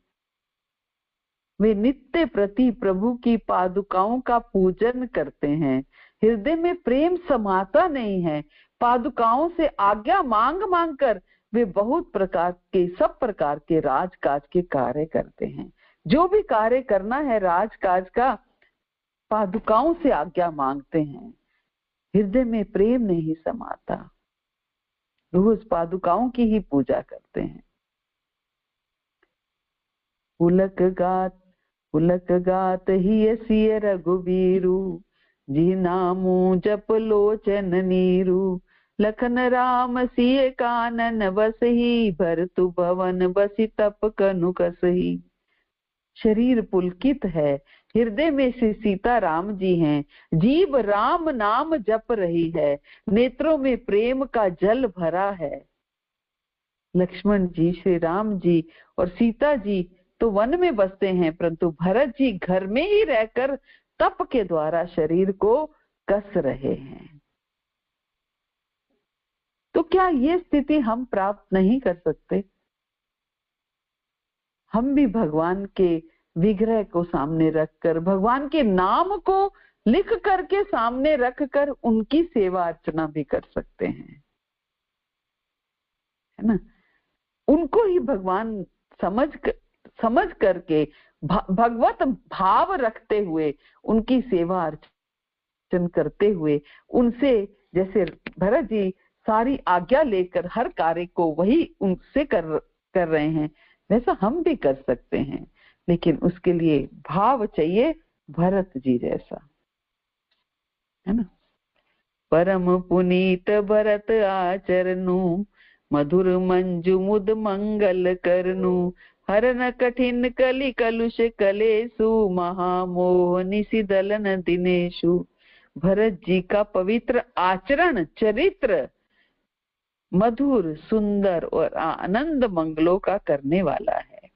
वे नित्य प्रति प्रभु की पादुकाओं का पूजन करते हैं, हृदय में प्रेम समाता नहीं है। पादुकाओं से आज्ञा मांग मांग कर वे बहुत प्रकार के, सब प्रकार के राजकाज के कार्य करते हैं। जो भी कार्य करना है राजकाज का, पादुकाओं से आज्ञा मांगते हैं, हृदय में प्रेम नहीं समाता, रोज पादुकाओं की ही पूजा करते हैं। पुलक गात ही सिय रघुबीरु, जी नामू जप लोचन नीरू, लखन राम सिय कानन बसही, भरतु भवन बसी तप कनु कसही। शरीर पुलकित है, हृदय में श्री सीता राम जी हैं, जीव राम नाम जप रही है, नेत्रों में प्रेम का जल भरा है। लक्ष्मण जी, श्री राम जी और सीता जी तो वन में बसते हैं, परंतु भरत जी घर में ही रहकर तप के द्वारा शरीर को कस रहे हैं। तो क्या ये स्थिति हम प्राप्त नहीं कर सकते? हम भी भगवान के विग्रह को सामने रखकर, भगवान के नाम को लिख करके सामने रखकर उनकी सेवा अर्चना भी कर सकते हैं, है ना। उनको ही भगवान समझ करके भगवत भाव रखते हुए उनकी सेवा अर्चन करते हुए, उनसे जैसे भरत जी सारी आज्ञा लेकर हर कार्य को वही उनसे कर रहे हैं, वैसा हम भी कर सकते हैं। लेकिन उसके लिए भाव चाहिए भरत जी जैसा, है ना। परम पुनीत भरत आचरणु, मधुर मंजु मुद मंगल करनु, हरन कठिन कलि कलुष कलेसु, महामोह निशि दलन दिनेशु। भरत जी का पवित्र आचरण, चरित्र मधुर, सुंदर और आनंद मंगलों का करने वाला है,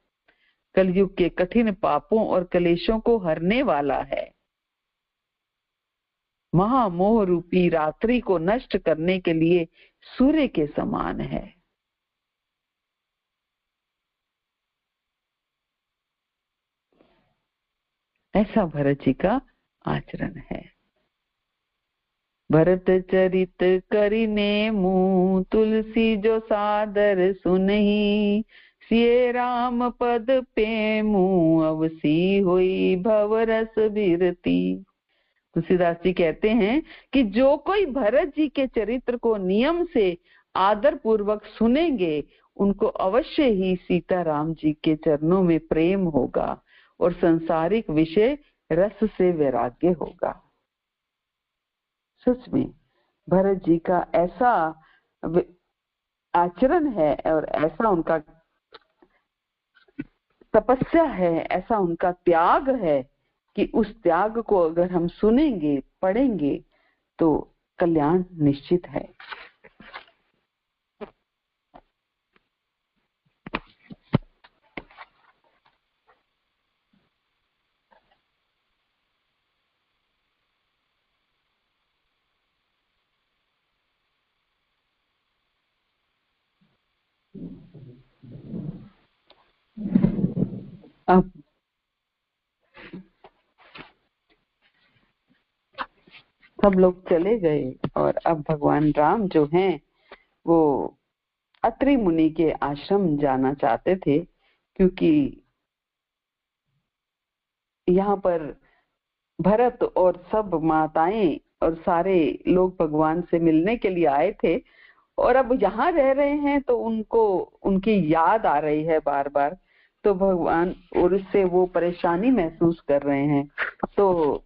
कलयुग के कठिन पापों और कलेशों को हरने वाला है, महामोह रूपी रात्रि को नष्ट करने के लिए सूर्य के समान है। ऐसा भरत जी का आचरण है। भरत चरित करिने मुँह, तुलसी जो सादर सुनही, सिए राम पद पेमु, अवसी हुई भवरस बिरती। तुलसीदास जी कहते हैं कि जो कोई भरत जी के चरित्र को नियम से आदर पूर्वक सुनेंगे, उनको अवश्य ही सीता राम जी के चरणों में प्रेम होगा और संसारिक विषय रस से वैराग्य होगा। सच में भरत जी का ऐसा आचरण है और ऐसा उनका तपस्या है, ऐसा उनका त्याग है कि उस त्याग को अगर हम सुनेंगे, पढ़ेंगे तो कल्याण निश्चित है। अब सब लोग चले गए और अब भगवान राम जो हैं वो अत्रि मुनि के आश्रम जाना चाहते थे, क्योंकि यहाँ पर भरत और सब माताएं और सारे लोग भगवान से मिलने के लिए आए थे, और अब यहाँ रह रहे हैं तो उनको उनकी याद आ रही है बार बार, तो भगवान और उससे वो परेशानी महसूस कर रहे हैं। तो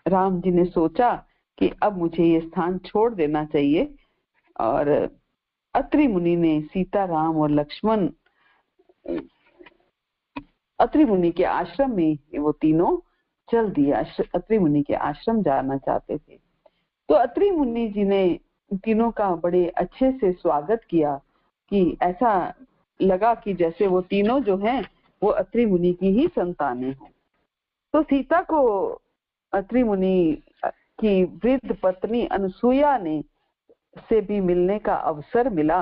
राम जी ने सोचा कि अब मुझे ये स्थान छोड़ देना चाहिए, और अत्रि मुनि ने सीता, राम और लक्ष्मण अत्रि मुनि के आश्रम में वो तीनों चल दिया। अत्रि मुनि के आश्रम जाना चाहते थे, तो अत्रि मुनि जी ने तीनों का बड़े अच्छे से स्वागत किया, कि ऐसा लगा कि जैसे वो तीनों जो हैं वो अत्रि मुनि की ही संतानें हैं। तो सीता को अत्रि मुनि की वृद्ध पत्नी अनसुईया ने से भी मिलने का अवसर मिला।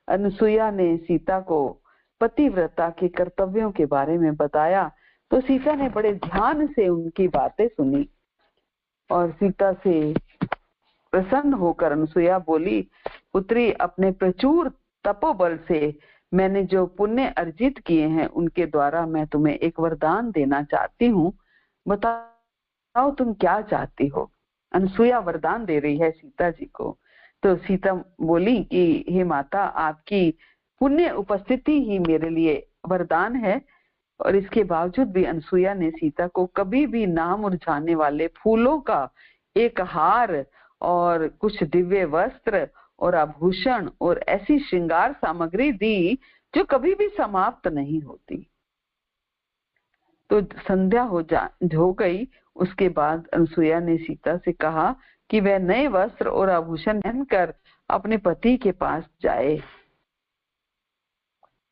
अनसुईया ने सीता को पतिव्रता के कर्तव्यों के बारे में बताया, तो सीता ने बड़े ध्यान से उनकी बातें सुनी, और सीता से प्रसन्न होकर अनसुईया बोली, पुत्री, अपने प्रचुर तपोबल से मैंने जो पुण्य अर्जित किए हैं उनके द्वारा मैं तुम्हें एक वरदान देना चाहती हूँ, बताओ तुम क्या चाहती हो। अनसुईया वरदान दे रही है सीता जी को। तो सीता बोली कि हे माता, आपकी पुण्य उपस्थिति ही मेरे लिए वरदान है। और इसके बावजूद भी अनसुईया ने सीता को कभी भी ना मुरझाने वाले फूलों का एक हार और कुछ दिव्य वस्त्र और आभूषण और ऐसी श्रृंगार सामग्री दी जो कभी भी समाप्त नहीं होती। तो संध्या हो गई। उसके बाद अनसुईया ने सीता से कहा कि वह नए वस्त्र और आभूषण पहनकर अपने पति के पास जाए।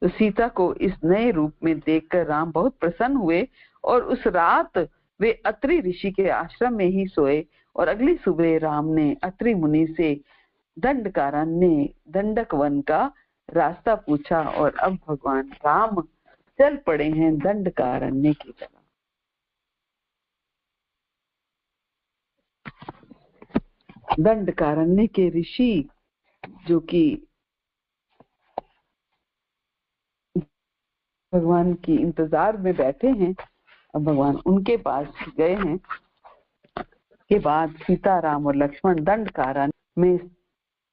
तो सीता को इस नए रूप में देखकर राम बहुत प्रसन्न हुए, और उस रात वे अत्रि ऋषि के आश्रम में ही सोए। और अगली सुबह राम ने अत्रि मुनि से दंडकारण्य, दंडक वन का रास्ता पूछा, और अब भगवान राम चल पड़े हैं दंडकारण्य की तरफ। दंडकारण्य के ऋषि जो कि भगवान की इंतजार में बैठे हैं, अब भगवान उनके पास गए हैं। के बाद सीता, राम और लक्ष्मण दंडकारण्य में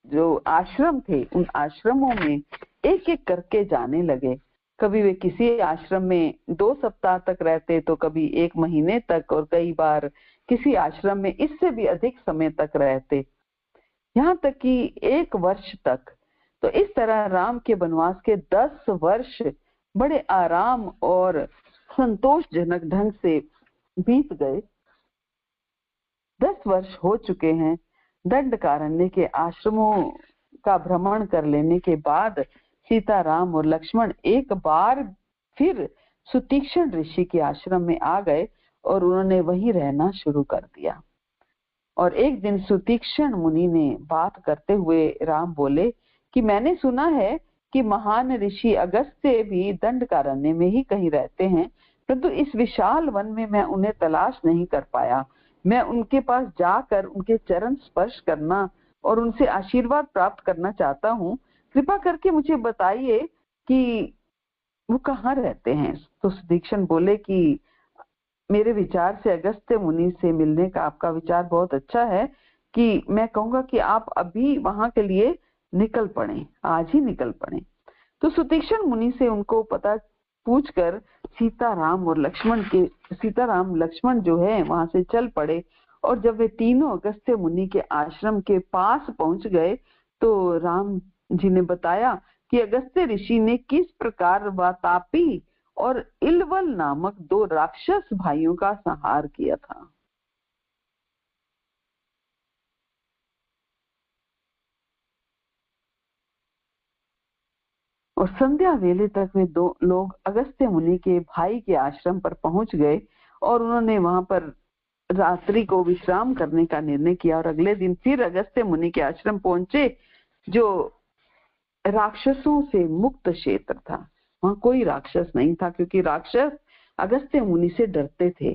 जो आश्रम थे उन आश्रमों में एक एक करके जाने लगे। कभी वे किसी आश्रम में 2 सप्ताह तक रहते, तो कभी 1 महीने तक, और कई बार किसी आश्रम में इससे भी अधिक समय तक रहते, यहाँ तक कि 1 वर्ष तक। तो इस तरह राम के वनवास के 10 वर्ष बड़े आराम और संतोषजनक ढंग से बीत गए। 10 वर्ष हो चुके हैं। दंडकारण्य के आश्रमों का भ्रमण कर लेने के बाद सीता, राम और लक्ष्मण एक बार फिर सुतीक्ष्ण ऋषि के आश्रम में आ गए, और उन्होंने वहीं रहना शुरू कर दिया। और एक दिन सुतीक्ष्ण मुनि ने बात करते हुए राम बोले कि मैंने सुना है कि महान ऋषि अगस्त्य भी दंडकारण्य में ही कहीं रहते हैं, परंतु इस विशाल वन में मैं उन्हें तलाश नहीं कर पाया। मैं उनके पास जाकर उनके चरण स्पर्श करना और उनसे आशीर्वाद प्राप्त करना चाहता हूँ। कृपा करके मुझे बताइए कि वो कहाँ रहते हैं। तो सुतीक्ष्ण बोले कि मेरे विचार से अगस्त्य मुनि से मिलने का आपका विचार बहुत अच्छा है, कि मैं कहूंगा कि आप अभी वहां के लिए निकल पड़े, आज ही निकल पड़े। तो सुतीक्ष्ण मुनि से उनको पता पूछकर सीता, राम लक्ष्मण जो है वहां से चल पड़े। और जब वे तीनों अगस्त्य मुनि के आश्रम के पास पहुंच गए, तो राम जी ने बताया कि अगस्त्य ऋषि ने किस प्रकार वातापी और इलवल नामक 2 राक्षस भाइयों का संहार किया था। और संध्या वेले तक वे 2 लोग अगस्त्य मुनि के भाई के आश्रम पर पहुंच गए, और उन्होंने वहां पर रात्रि को विश्राम करने का निर्णय किया। और अगले दिन फिर अगस्त्य मुनि के आश्रम पहुंचे, जो राक्षसों से मुक्त क्षेत्र था। वहां कोई राक्षस नहीं था, क्योंकि राक्षस अगस्त्य मुनि से डरते थे।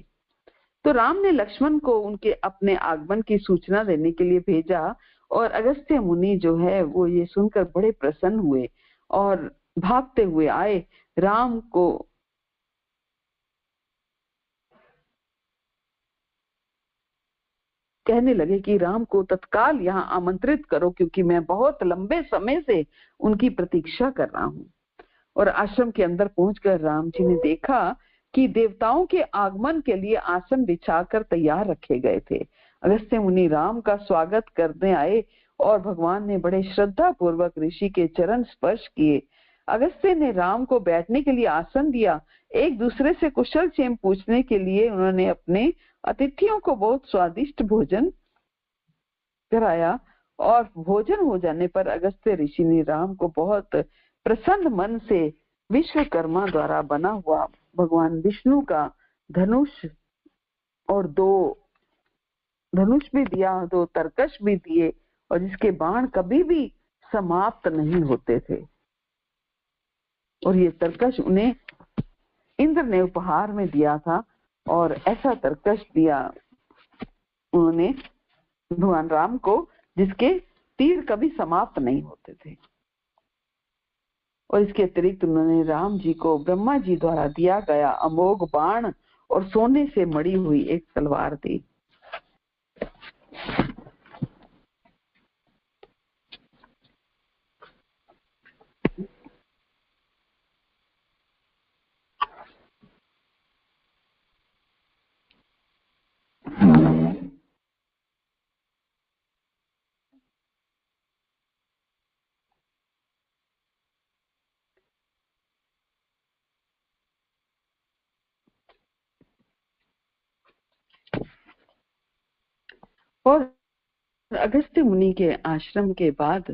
तो राम ने लक्ष्मण को उनके अपने आगमन की सूचना देने के लिए भेजा, और अगस्त्य मुनि जो है वो ये सुनकर बड़े प्रसन्न हुए और भागते हुए आए, राम को कहने लगे कि राम को तत्काल यहाँ आमंत्रित करो, क्योंकि मैं बहुत लंबे समय से उनकी प्रतीक्षा कर रहा हूँ। और आश्रम के अंदर पहुंचकर राम जी ने देखा कि देवताओं के आगमन के लिए आसन बिछाकर तैयार रखे गए थे। अगस्त्य मुनि राम का स्वागत करने आए और भगवान ने बड़े श्रद्धा पूर्वक ऋषि के चरण स्पर्श किए। अगस्त्य ने राम को बैठने के लिए आसन दिया। एक दूसरे से कुशल क्षेम पूछने के लिए उन्होंने अपने अतिथियों को बहुत स्वादिष्ट भोजन कराया, और भोजन हो जाने पर अगस्त्य ऋषि ने राम को बहुत प्रसन्न मन से विश्वकर्मा द्वारा बना हुआ भगवान विष्णु का धनुष और 2 धनुष भी दिया, 2 तरकश भी दिए, और जिसके बाण कभी भी समाप्त नहीं होते थे। और ये तरकश उन्हें इंद्र ने उपहार में दिया था, और ऐसा तरकश दिया उन्होंने भगवान राम को जिसके तीर कभी समाप्त नहीं होते थे। और इसके अतिरिक्त उन्होंने राम जी को ब्रह्मा जी द्वारा दिया गया अमोघ बाण और सोने से मड़ी हुई एक तलवार दी। और अगस्त्य मुनि के आश्रम के बाद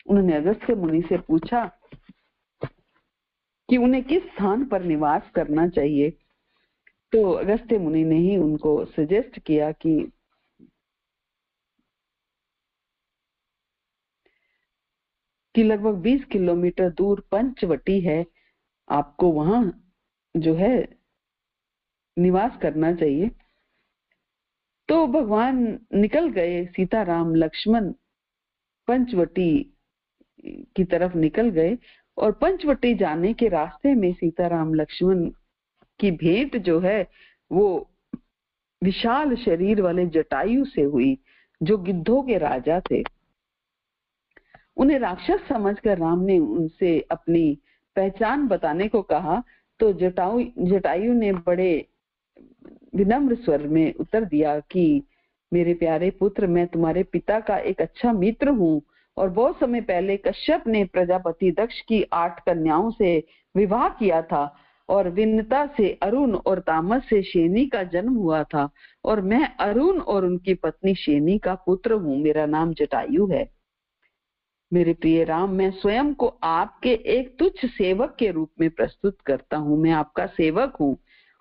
उन्होंने अगस्त्य मुनि से पूछा कि उन्हें किस स्थान पर निवास करना चाहिए। तो अगस्त्य मुनि ने ही उनको सजेस्ट किया कि लगभग 20 किलोमीटर दूर पंचवटी है, आपको वहां जो है निवास करना चाहिए। तो भगवान निकल गए, सीताराम लक्ष्मण पंचवटी की तरफ निकल गए, और पंचवटी जाने के रास्ते में सीताराम लक्ष्मण की भेंट जो है वो विशाल शरीर वाले जटायु से हुई, जो गिद्धों के राजा थे। उन्हें राक्षस समझकर राम ने उनसे अपनी पहचान बताने को कहा। तो जटायु ने बड़े विनम्र स्वर में उत्तर दिया कि मेरे प्यारे पुत्र, मैं तुम्हारे पिता का एक अच्छा मित्र हूँ, और बहुत समय पहले कश्यप ने प्रजापति दक्ष की 8 कन्याओं से विवाह किया था, और विनता से अरुण और तामस से शेनी का जन्म हुआ था, और मैं अरुण और उनकी पत्नी शेनी का पुत्र हूँ। मेरा नाम जटायु है। मेरे प्रिय राम, मैं स्वयं को आपके एक तुच्छ सेवक के रूप में प्रस्तुत करता हूँ। मैं आपका सेवक हूँ,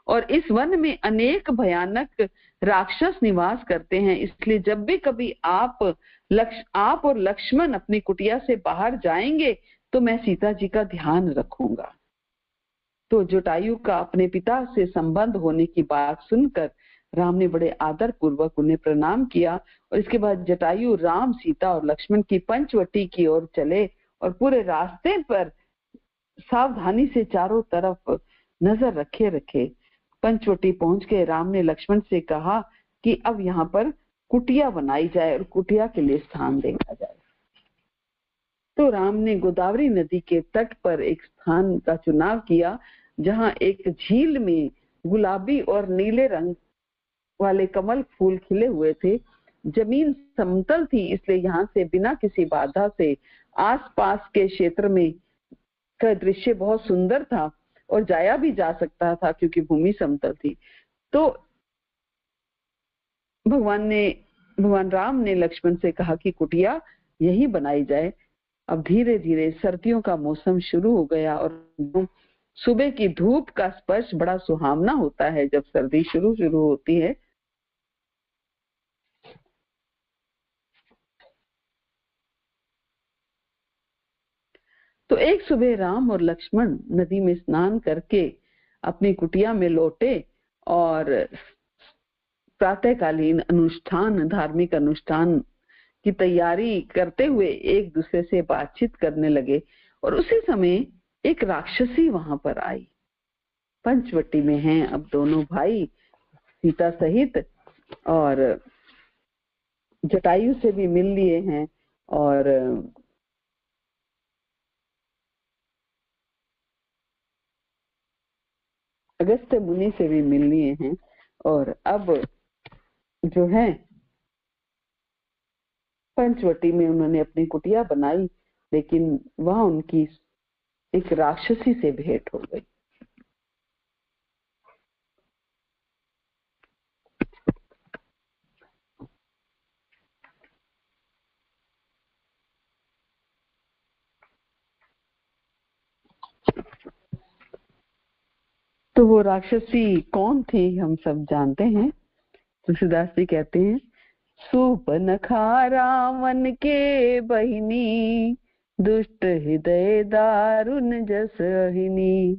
और इस वन में अनेक भयानक राक्षस निवास करते हैं, इसलिए जब भी कभी आप और लक्ष्मण अपनी कुटिया से बाहर जाएंगे तो मैं सीता जी का ध्यान रखूंगा। तो जटायु का अपने पिता से संबंध होने की बात सुनकर राम ने बड़े आदर पूर्वक उन्हें प्रणाम किया, और इसके बाद जटायु राम, सीता और लक्ष्मण की पंचवटी की ओर चले, और पूरे रास्ते पर सावधानी से चारों तरफ नजर रखे पंचवटी पहुंच गए। राम ने लक्ष्मण से कहा कि अब यहाँ पर कुटिया बनाई जाए और कुटिया के लिए स्थान देखा जाए। तो राम ने गोदावरी नदी के तट पर एक स्थान का चुनाव किया, जहां एक झील में गुलाबी और नीले रंग वाले कमल फूल खिले हुए थे। जमीन समतल थी, इसलिए यहाँ से बिना किसी बाधा से आसपास के क्षेत्र में का दृश्य बहुत सुंदर था, और जाया भी जा सकता था क्योंकि भूमि समतल थी। तो भगवान राम ने लक्ष्मण से कहा कि कुटिया यही बनाई जाए। अब धीरे धीरे सर्दियों का मौसम शुरू हो गया, और सुबह की धूप का स्पर्श बड़ा सुहावना होता है जब सर्दी शुरू होती है। तो तो एक सुबह राम और लक्ष्मण नदी में स्नान करके अपनी कुटिया में लौटे और प्रातःकालीन अनुष्ठान, धार्मिक अनुष्ठान की तैयारी करते हुए एक दूसरे से बातचीत करने लगे। और उसी समय एक राक्षसी वहां पर आई। पंचवटी में हैं अब दोनों भाई सीता सहित, और जटायु से भी मिल लिए हैं और अगस्त्य मुनि से भी मिल लिए हैं। और अब जो है पंचवटी में उन्होंने अपनी कुटिया बनाई, लेकिन वहां उनकी एक राक्षसी से भेंट हो गई। तो वो राक्षसी कौन थी हम सब जानते हैं। तुलसीदास जी कहते हैं, सूपनखा रावण के बहिनी, दुष्ट हृदय दारुण जस अहिनी,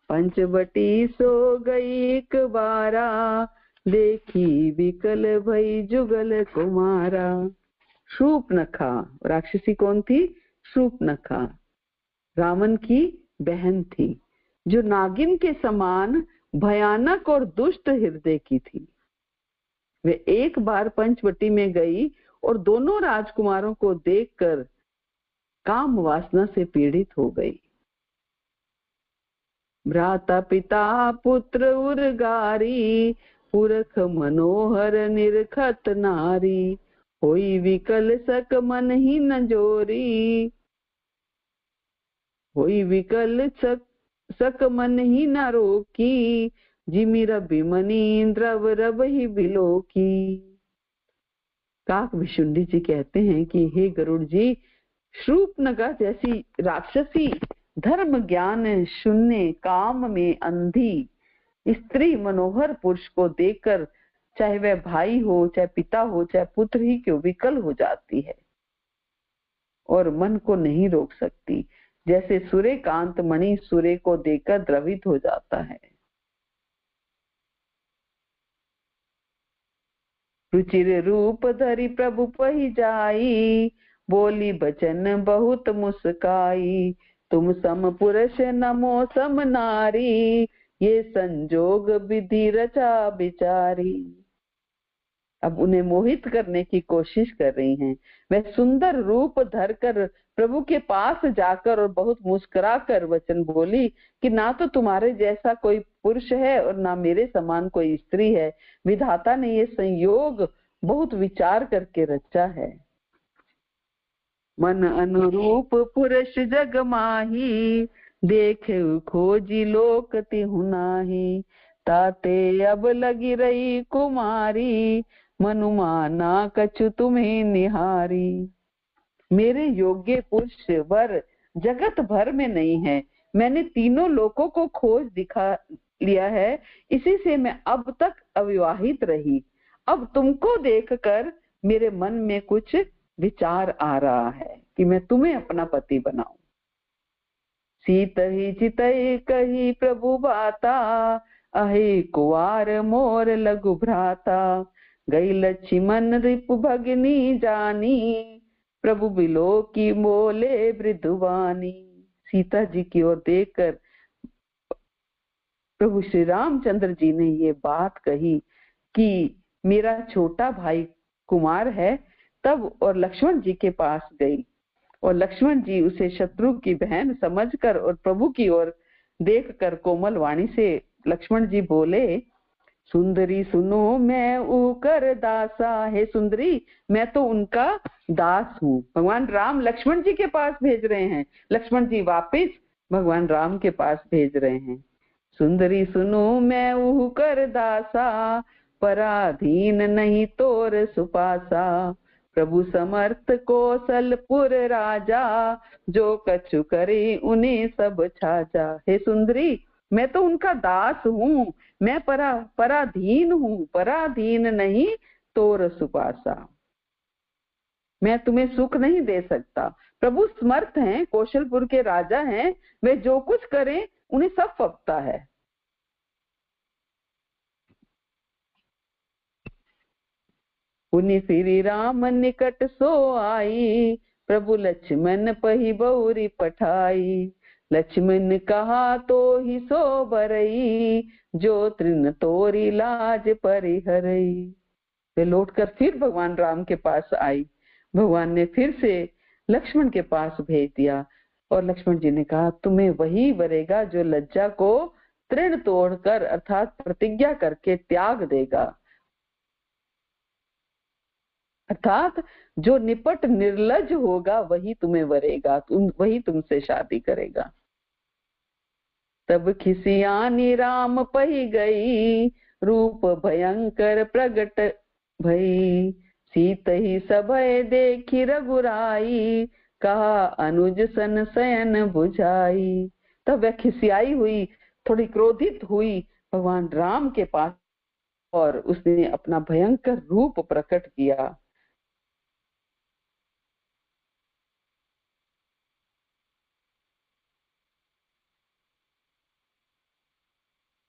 पंचवटी सो गई एक बारा, देखी विकल भई जुगल कुमारा। शूर्पणखा राक्षसी कौन थी? शूर्पणखा रावण की बहन थी, जो नागिन के समान भयानक और दुष्ट हृदय की थी। वे एक बार पंचवटी में गई और दोनों राजकुमारों को देखकर काम वासना से पीड़ित हो गई। भ्राता पिता पुत्र उर्गारी, पुरख मनोहर निरखत नारी, होई विकल सक मन ही न जोरी, होई विकल सक मन ही न रोकी, जिमि रबिमनि द्रव रब ही बिलोकी। काक विशुंडी जी कहते हैं कि हे गरुड़ जी, शूर्पणखा जैसी राक्षसी, धर्म ज्ञान शून्य, काम में अंधी स्त्री मनोहर पुरुष को देखकर चाहे वह भाई हो, चाहे पिता हो, चाहे पुत्र ही क्यों, विकल हो जाती है और मन को नहीं रोक सकती। जैसे सूर्यकांत मणि सूर्य को देखकर द्रवित हो जाता है। रुचिर रूप धरि प्रभु पहि जाई, बोली बचन बहुत मुस्काई, तुम सम पुरुष नमो सम नारी, ये संजोग विधि रचा बिचारी। अब उन्हें मोहित करने की कोशिश कर रही हैं। वह सुंदर रूप धरकर प्रभु के पास जाकर और बहुत मुस्कुरा कर वचन बोली कि ना तो तुम्हारे जैसा कोई पुरुष है और ना मेरे समान कोई स्त्री है। विधाता ने ये संयोग बहुत विचार करके रचा है। मन अनुरूप पुरुष जग माही, देख खोजी लोक तिहु नाही, ताते अब लगी रही कुमारी, मनुमाना कछु तुम्हें निहारी। मेरे योग्य पुरुष वर जगत भर में नहीं है। मैंने तीनों लोकों को खोज दिखा लिया है, इसी से मैं अब तक अविवाहित रही। अब तुमको देखकर मेरे मन में कुछ विचार आ रहा है कि मैं तुम्हें अपना पति बनाऊं। सीत ही चितई कही प्रभु बाता, अहे कुवार मोर लघु भ्राता, गई लक्ष्मण रिपु भगिनी जानी, प्रभु बिलो की बोले मृदुवानी। सीता जी की ओर देखकर प्रभु श्री रामचंद्र जी ने ये बात कही कि मेरा छोटा भाई कुमार है। तब और लक्ष्मण जी के पास गई और लक्ष्मण जी उसे शत्रु की बहन समझकर और प्रभु की ओर देखकर कोमल वाणी से लक्ष्मण जी बोले, सुंदरी सुनो मैं उकर दासा। हे सुंदरी, मैं तो उनका दास हूँ। भगवान राम लक्ष्मण जी के पास भेज रहे हैं, लक्ष्मण जी वापिस भगवान राम के पास भेज रहे हैं। सुंदरी सुनो मैं उकर दासा, पराधीन नहीं तोर सुपासा, प्रभु समर्थ कौशलपुर राजा, जो कछु करे उन्हें सब छाजा। हे सुंदरी, मैं तो उनका दास हूँ, मैं पराधीन हूँ, पराधीन नहीं तोर सुपासा। मैं तुम्हें सुख नहीं दे सकता। प्रभु समर्थ हैं, कौशलपुर के राजा हैं, वे जो कुछ करें उन्हें सब फपता है। पुनि फिरी राम निकट सो आई, प्रभु लक्ष्मण पही बहुरी पठाई। लक्ष्मण कहा तो ही सो बरई, जो तृण तोरी लाज परिहरई। वे लौटकर फिर भगवान राम के पास आई। भगवान ने फिर से लक्ष्मण के पास भेज दिया और लक्ष्मण जी ने कहा, तुम्हें वही वरेगा जो लज्जा को तृण तोड़कर अर्थात प्रतिज्ञा करके त्याग देगा, अर्थात जो निपट निर्लज होगा वही तुम्हें वरेगा, वही तुमसे शादी करेगा। तब खिसियानी राम पही गई, रूप भयंकर प्रगट भई। सीत ही सभय देखी रघुराई, कहा अनुज सन शयन बुझाई। तब वह खिसियाई हुई, थोड़ी क्रोधित हुई भगवान राम के पास और उसने अपना भयंकर रूप प्रकट किया।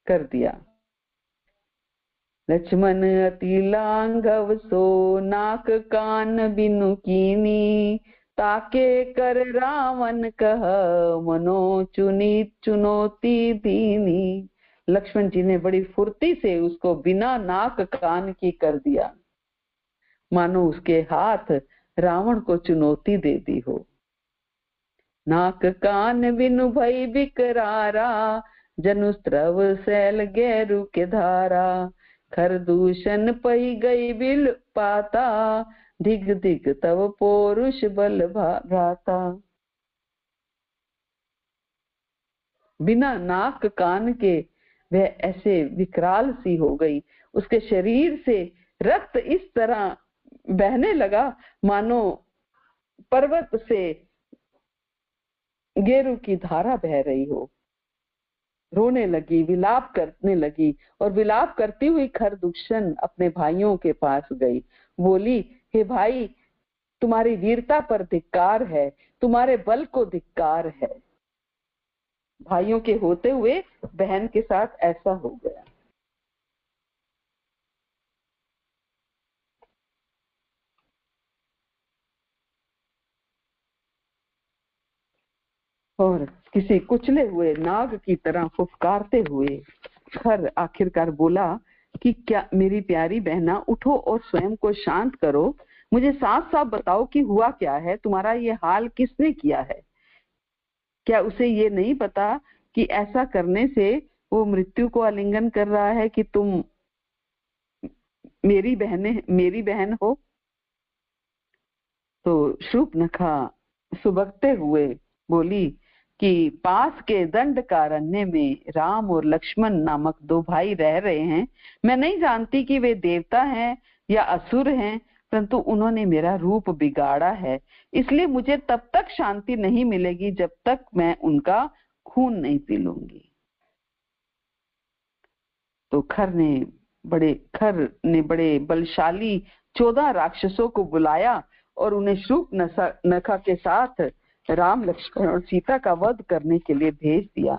कर दिया। लक्ष्मण अति लांघव सो, नाक कान बिनु कीनी। ताके कर रावण कह, मनो चुनी चुनौती दीनी। लक्ष्मण जी ने बड़ी फुर्ती से उसको बिना नाक कान की कर दिया, मानो उसके हाथ रावण को चुनौती दे दी हो। नाक कान बिनु भई बिकरारा, जनुस्त्रव सैल गैरु के धारा। खरदूषण पही गई बिल पाता, दिग दिग तव पौरुष बल भ्राता। बिना नाक कान के वह ऐसे विकराल सी हो गई, उसके शरीर से रक्त इस तरह बहने लगा मानो पर्वत से गेरू की धारा बह रही हो। रोने लगी, विलाप करने लगी और विलाप करती हुई खरदूषण अपने भाइयों के पास गई। बोली, हे भाई, तुम्हारी वीरता पर धिक्कार है, तुम्हारे बल को धिक्कार है। भाइयों के होते हुए बहन के साथ ऐसा हो गया। और किसी कुचले हुए नाग की तरह फुफकारते हुए खर आखिरकार बोला कि क्या मेरी प्यारी बहना, उठो और स्वयं को शांत करो। मुझे साफ साफ बताओ कि हुआ क्या है, तुम्हारा ये हाल किसने किया है? क्या उसे ये नहीं पता कि ऐसा करने से वो मृत्यु को आलिंगन कर रहा है कि तुम मेरी बहन हो? तो शूर्पणखा सुबकते हुए बोली कि पास के दंडकारण्य में राम और लक्ष्मण नामक दो भाई रह रहे हैं। मैं नहीं जानती कि वे देवता हैं या असुर हैं, परंतु उन्होंने मेरा रूप बिगाड़ा है, इसलिए मुझे तब तक शांति नहीं मिलेगी जब तक मैं उनका खून नहीं पी लूंगी। तो खर ने बड़े बलशाली 14 राक्षसों को बुलाया और उन्हें शूर्पणखा के साथ राम, लक्ष्मण और सीता का वध करने के लिए भेज दिया।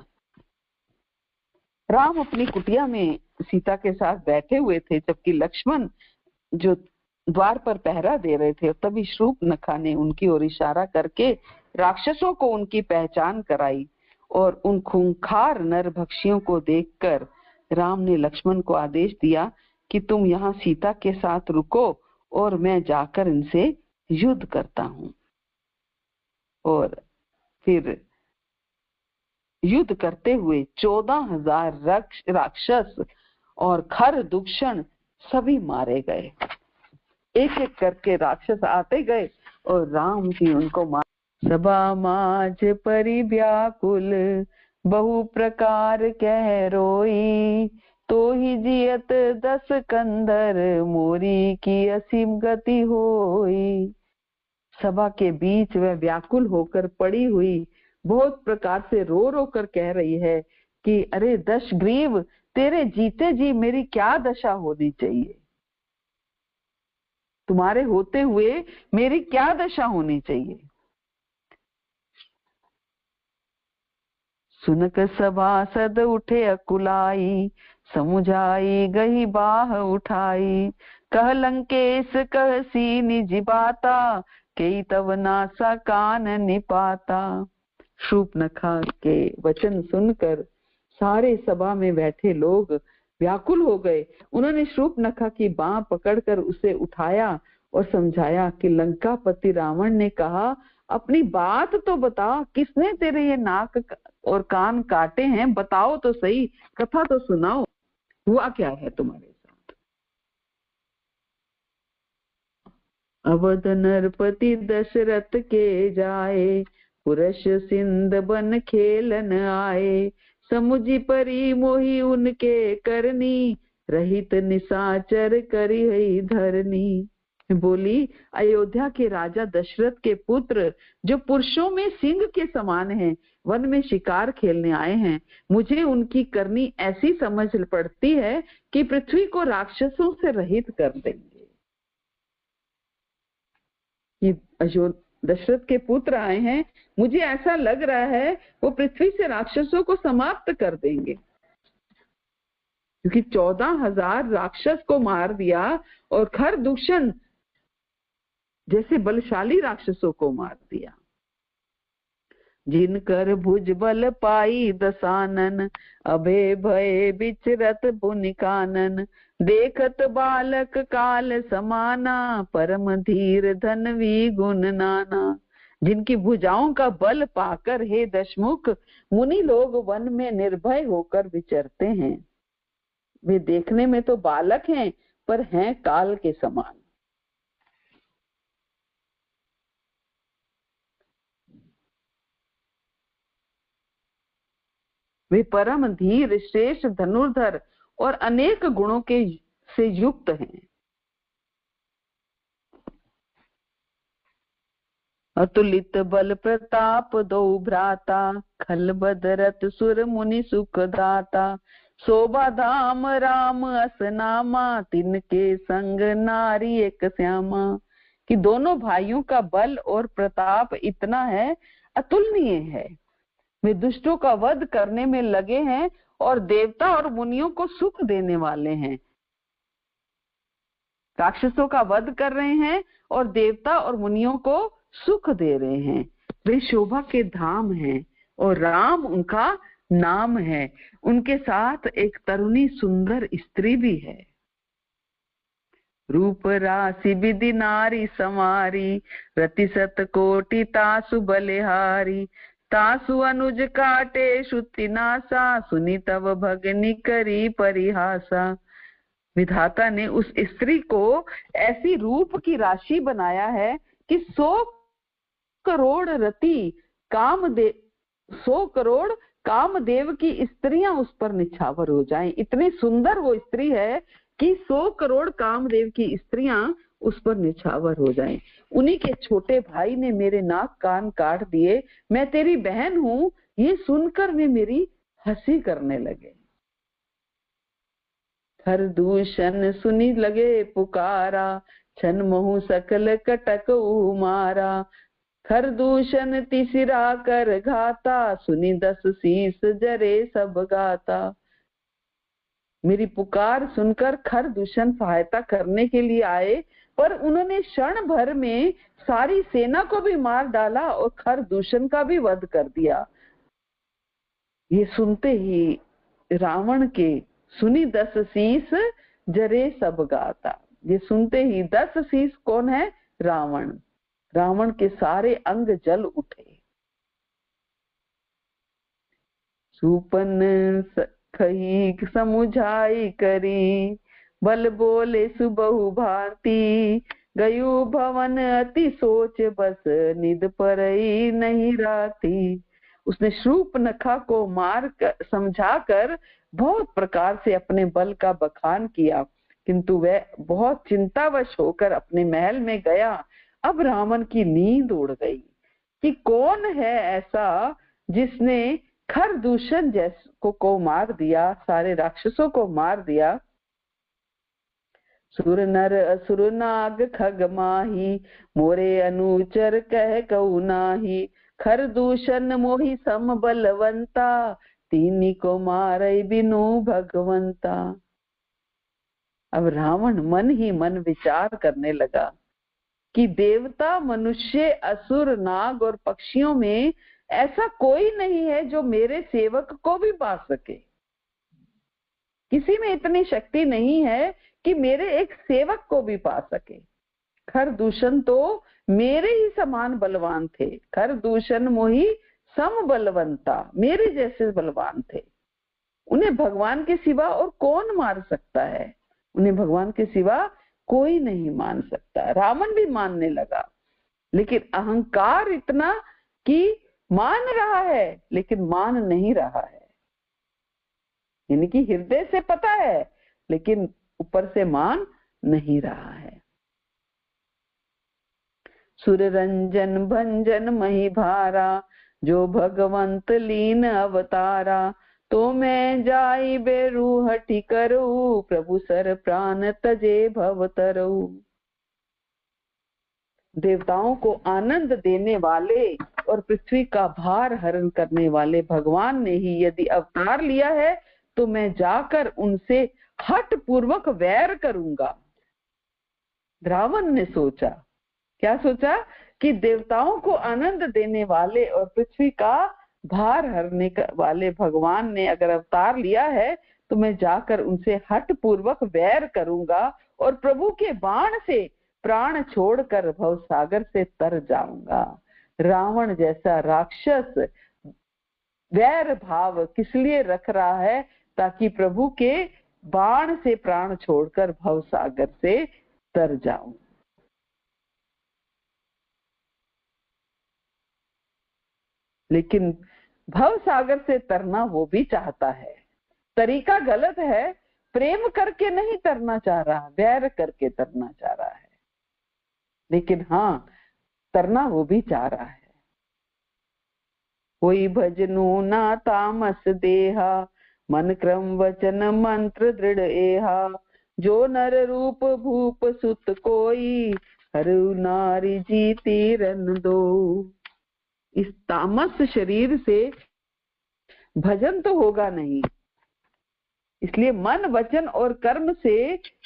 राम अपनी कुटिया में सीता के साथ बैठे हुए थे, जबकि लक्ष्मण जो द्वार पर पहरा दे रहे थे। तभी शूर्पणखा ने उनकी ओर इशारा करके राक्षसों को उनकी पहचान कराई और उन खूंखार नरभक्षियों को देखकर राम ने लक्ष्मण को आदेश दिया कि तुम यहाँ सीता के साथ रुको और मैं जाकर इनसे युद्ध करता हूँ। और फिर युद्ध करते हुए 14,000 राक्षस और खरदूषण सभी मारे गए। एक एक करके राक्षस आते गए और राम जी उनको मार। सभा माज परि व्याकुल, बहु प्रकार कह रोई। तो ही जियत 10 कंधर, मोरी की असीम गति होई। सभा के बीच वह व्याकुल होकर पड़ी हुई बहुत प्रकार से रो रो कर कह रही है कि अरे दशग्रीव, तेरे जीते जी मेरी क्या दशा होनी चाहिए। तुम्हारे होते हुए मेरी क्या दशा होनी चाहिए। सुनक सभासद उठे अकुलाई, समुझाई गही बाह उठाई। कह लंकेश कह सी निज बाता, कई तव नासा कान निपाता। शूर्पणखा के वचन सुनकर सारे सभा में बैठे लोग व्याकुल हो गए। उन्होंने शूर्पणखा की बाह पकड़कर उसे उठाया और समझाया कि लंकापति रावण ने कहा, अपनी बात तो बता, किसने तेरे ये नाक और कान काटे हैं, बताओ तो सही, कथा तो सुनाओ, हुआ क्या है तुम्हारे साथ। अवध नरपति दशरथ के जाए, पुरश सिंध बन खेलन आए। समुझी परी मोही उनके करनी, रहित निशाचर करी है धरनी। बोली, अयोध्या के राजा दशरथ के पुत्र जो पुरुषों में सिंह के समान हैं, वन में शिकार खेलने आए हैं, मुझे उनकी करनी ऐसी समझ पड़ती है कि पृथ्वी को राक्षसों से रहित कर देंगे। ये दशरथ के पुत्र आए हैं, मुझे ऐसा लग रहा है वो पृथ्वी से राक्षसों को समाप्त कर देंगे, क्योंकि 14,000 राक्षस को मार दिया और खरदूषण जैसे बलशाली राक्षसों को मार दिया। जिनकर भुज बल पाई दसानन, अभे भय बिचरत पुनिकानन। देखत बालक काल समाना, परम धीर धनवी गुण नाना। जिनकी भुजाओं का बल पाकर हे दशमुख, मुनि लोग वन में निर्भय होकर विचरते हैं। वे देखने में तो बालक हैं, पर हैं काल के समान। वे परम धीर, श्रेष्ठ धनुर्धर और अनेक गुणों के से युक्त हैं। अतुलित बल प्रताप दो भ्राता, खल बदरत सुर मुनि सुख दाता। शोभा धाम राम असनामा, तिनके संग नारी एक श्यामा। कि दोनों भाइयों का बल और प्रताप इतना है, अतुलनीय है। वे दुष्टों का वध करने में लगे हैं और देवता और मुनियों को सुख देने वाले हैं। राक्षसों का वध कर रहे हैं और देवता और मुनियों को सुख दे रहे हैं। वे शोभा के धाम हैं और राम उनका नाम है। उनके साथ एक तरुणी सुंदर स्त्री भी है। रूप राशि विधि नारी समारी, रति सत कोटि तासु बलिहारी। तासु अनुज काटे श्रुति नासा, सुनी तव भगनी करी परिहासा। विधाता ने उस स्त्री को ऐसी रूप की राशि बनाया है कि 100 करोड़ रति कामदेव 100 करोड़ कामदेव की स्त्रियां उस पर निछावर हो जाएं। इतनी सुंदर वो स्त्री है कि 100 करोड़ कामदेव की स्त्रियां उस पर निछावर हो जाएं। उन्हीं के छोटे भाई ने मेरे नाक कान काट दिए, मैं तेरी बहन हूं, ये सुनकर वे मेरी हंसी करने लगे। खरदूषण सुनी लगे पुकारा, छन महु सकल कटक मारा। खरदूषण तिसिरा कर घाता, सुनी 10 शीस जरे सब गाता। मेरी पुकार सुनकर खरदूषण सहायता करने के लिए आए, पर उन्होंने क्षण भर में सारी सेना को भी मार डाला और खरदूषण का भी वध कर दिया। ये सुनते ही रावण के सुनी 10 शीस जरे सब गाता। ये सुनते ही 10 शीस कौन है? रावण। रावण के सारे अंग जल उठे। सुपन खही समुझाई करी, बल बोले सुबहु भांति। गयु भवन अति सोच बस, निद परई नहीं राती। उसने शूर्पणखा को मार कर समझाकर बहुत प्रकार से अपने बल का बखान किया, किंतु वह बहुत चिंतावश होकर अपने महल में गया। अब रावण की नींद उड़ गई कि कौन है ऐसा जिसने खरदूषण को मार दिया, सारे राक्षसों को मार दिया। सुर नर असुर नाग खग माही, मोरे अनुचर कह कऊ नाही। खर दूषण मोहि सम बलवंता, तीनी को मारे बिनु भगवंता। अब रावण मन ही मन विचार करने लगा कि देवता, मनुष्य, असुर, नाग और पक्षियों में ऐसा कोई नहीं है जो मेरे सेवक को भी पा सके। किसी में इतनी शक्ति नहीं है कि मेरे एक सेवक को भी पा सके। खर दूषण तो मेरे ही समान बलवान थे। खर दूषण मोहि सम बलवंता, मेरे जैसे बलवान थे। उन्हें भगवान के सिवा और कौन मार सकता है? उन्हें भगवान के सिवा कोई नहीं मान सकता। रावण भी मानने लगा, लेकिन अहंकार इतना कि मान रहा है लेकिन मान नहीं रहा है। यानी कि हृदय से पता है लेकिन ऊपर से मान नहीं रहा है। सुर रंजन भंजन मही भारा, जो भगवंत लीन अवतारा। तो मैं जाई बेरू हटि करू, प्रभु सर प्राण तजे भव तरऊ। देवताओं को आनंद देने वाले और पृथ्वी का भार हरण करने वाले भगवान ने ही यदि अवतार लिया है तो मैं जाकर उनसे हठ पूर्वक वैर करूंगा। रावण ने सोचा, क्या सोचा? कि देवताओं को आनंद देने वाले और पृथ्वी का भार हरने वाले भगवान ने अगर अवतार लिया है तो मैं जाकर उनसे हठ पूर्वक वैर करूंगा और प्रभु के बाण से प्राण छोड़कर भव सागर से तर जाऊंगा। रावण जैसा राक्षस वैर भाव किस लिए रख रहा है? ताकि प्रभु के बाण से प्राण छोड़कर भव सागर से तर जाऊं। लेकिन भव सागर से तरना वो भी चाहता है। तरीका गलत है, प्रेम करके नहीं तरना चाह रहा, वैर करके तरना चाह रहा है। लेकिन हाँ, तरना वो भी चाह रहा है। कोई भजनु ना तामस देहा, मन क्रम वचन मंत्र दृढ़ एहा। जो नर रूप भूप सुत कोई, हरु नारी जीती रन दो। इस तामस शरीर से भजन तो होगा नहीं, इसलिए मन वचन और कर्म से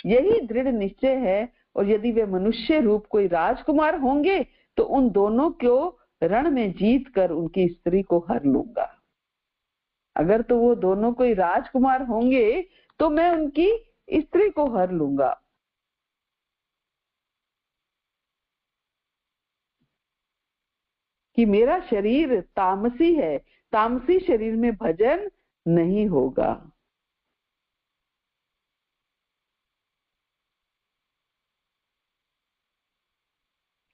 यही दृढ़ निश्चय है। और यदि वे मनुष्य रूप कोई राजकुमार होंगे तो उन दोनों को रण में जीत कर उनकी स्त्री को हर लूंगा। अगर तो वो दोनों कोई राजकुमार होंगे तो मैं उनकी स्त्री को हर लूंगा। कि मेरा शरीर तामसी है, तामसी शरीर में भजन नहीं होगा।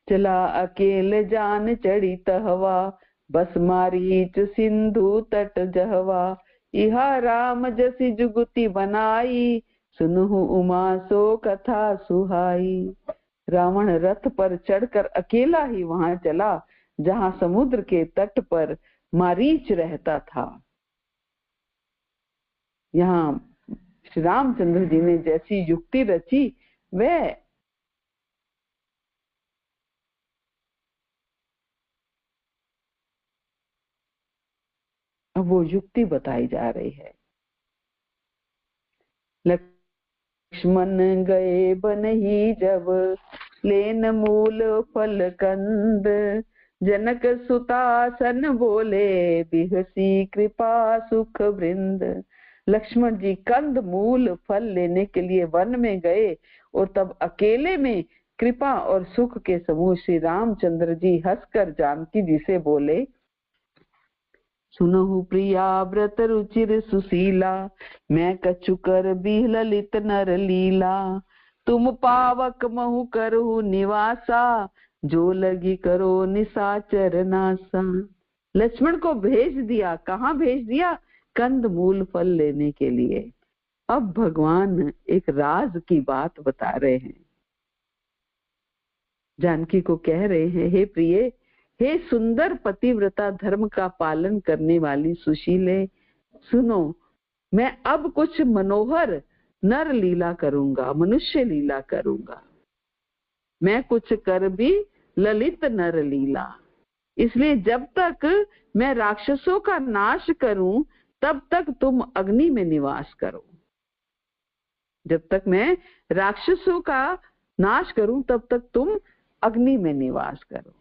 चला अकेले जान चढ़ी तहवा, बस मारीच सिंधु तट जहवा। इहा राम जसी जुगति बनाई, सुनहु उमा सो कथा सुहाई। रावण रथ पर चढ़कर अकेला ही वहां चला जहां समुद्र के तट पर मारीच रहता था। यहाँ श्री रामचंद्र जी ने जैसी युक्ति रची वह अब वो युक्ति बताई जा रही है। लक्ष्मण गए बन ही जब, लेन मूल फल कंद। जनक सुतासन बोले, बिहसी कृपा सुख वृंद। लक्ष्मण जी कंद मूल फल लेने के लिए वन में गए और तब अकेले में कृपा और सुख के समूह श्री रामचंद्र जी हंसकर जानकी जी से बोले, सुनहु प्रिया व्रत रुचिर सुशीला, मैं कछु कर भी ललित नर लीला। तुम पावक महु करहु निवासा, जो लगी करो निशाचर नासा। लक्ष्मण को भेज दिया, कहाँ भेज दिया? कंद मूल फल लेने के लिए। अब भगवान एक राज की बात बता रहे हैं। जानकी को कह रहे हैं, हे प्रिय, हे सुंदर पतिव्रता धर्म का पालन करने वाली सुशीले, सुनो, मैं अब कुछ मनोहर नर लीला करूंगा, मनुष्य लीला करूंगा। मैं कुछ कर भी ललित नर लीला। इसलिए जब तक मैं राक्षसों का नाश करूं तब तक तुम अग्नि में निवास करो। जब तक मैं राक्षसों का नाश करूं तब तक तुम अग्नि में निवास करो।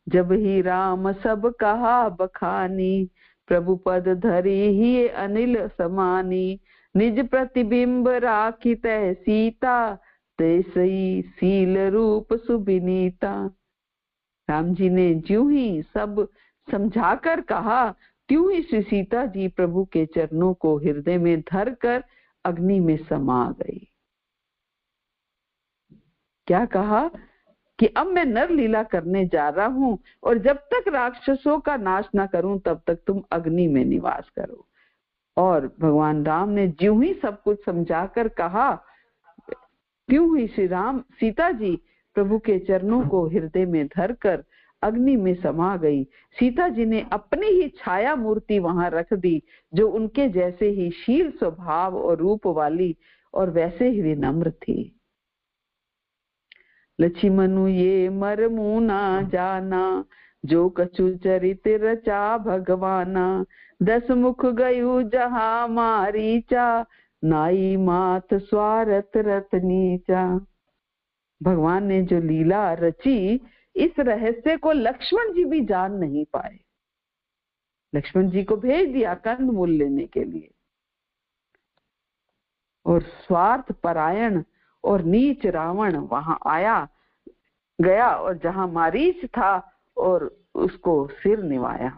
जब ही राम सब कहा बखानी, प्रभु पद धरी ही अनिल समानी। निज प्रतिबिंब राखी तय सीता, तैसई सील रूप सुबिनीता। राम जी ने ज्यों ही सब समझाकर कहा, त्यों ही श्री सीता जी प्रभु के चरणों को हृदय में धर कर अग्नि में समा गई। क्या कहा कि अब मैं नर लीला करने जा रहा हूं और जब तक राक्षसों का नाश ना करूं तब तक तुम अग्नि में निवास करो। और भगवान राम ने ज्यों ही सब कुछ समझाकर कहा, त्यों ही श्री राम सीता जी प्रभु के चरणों को हृदय में धरकर अग्नि में समा गई। सीता जी ने अपनी ही छाया मूर्ति वहां रख दी, जो उनके जैसे ही शील स्वभाव और रूप वाली और वैसे ही विनम्र थी। लक्ष्मणु ये मरमु ना जाना, जो कछु चरित रचा भगवाना। 10 मुख गयु जहाँ मारीचा, नाई मात स्वारथ रत नीचा। भगवान ने जो लीला रची, इस रहस्य को लक्ष्मण जी भी जान नहीं पाए। लक्ष्मण जी को भेज दिया कंद मूल लेने के लिए, और स्वार्थ परायण और नीच रावण वहां आया गया और जहां मारीच था और उसको सिर निवाया।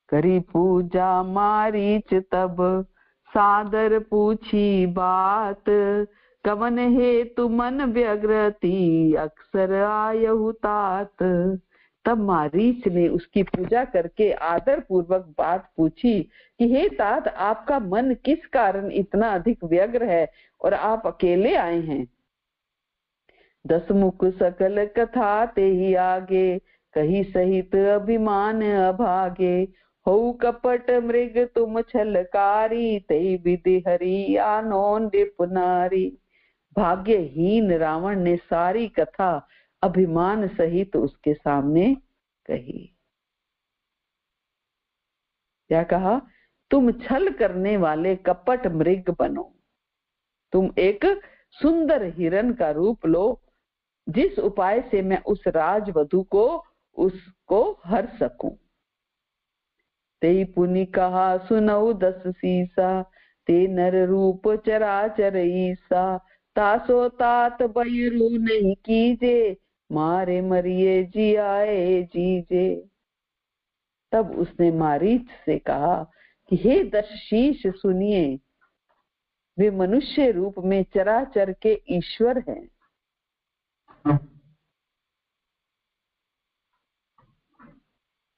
करी पूजा मारीच तब, सादर पूछी बात। कवन हेतु मन व्यग्रती, अक्सर आयहु तात। तब मारीच ने उसकी पूजा करके आदर पूर्वक बात पूछी कि हे तात, आपका मन किस कारण इतना अधिक व्यग्र है और आप अकेले आए हैं। 10 मुख सकल कथा ते ही आगे, कही सहित अभिमान अभागे। हो कपट मृग तुम छलकारी, ते विधि हरि आनो निपुनारी। भाग्यहीन रावण ने सारी कथा अभिमान सहित उसके सामने कही। क्या कहा? तुम छल करने वाले कपट मृग बनो, तुम एक सुंदर हिरण का रूप लो, जिस उपाय से मैं उस राजवधु को उसको हर सकूं। ते पुनि कहा सुनऊ 10 सीसा, ते नर रूप चराचर ईसा। तासो तात बयरू नहीं कीजे, मारे मरिए जियाए जीजे। तब उसने मारीच से कहा कि हे 10 शीश सुनिए, वे मनुष्य रूप में चराचर के ईश्वर हैं।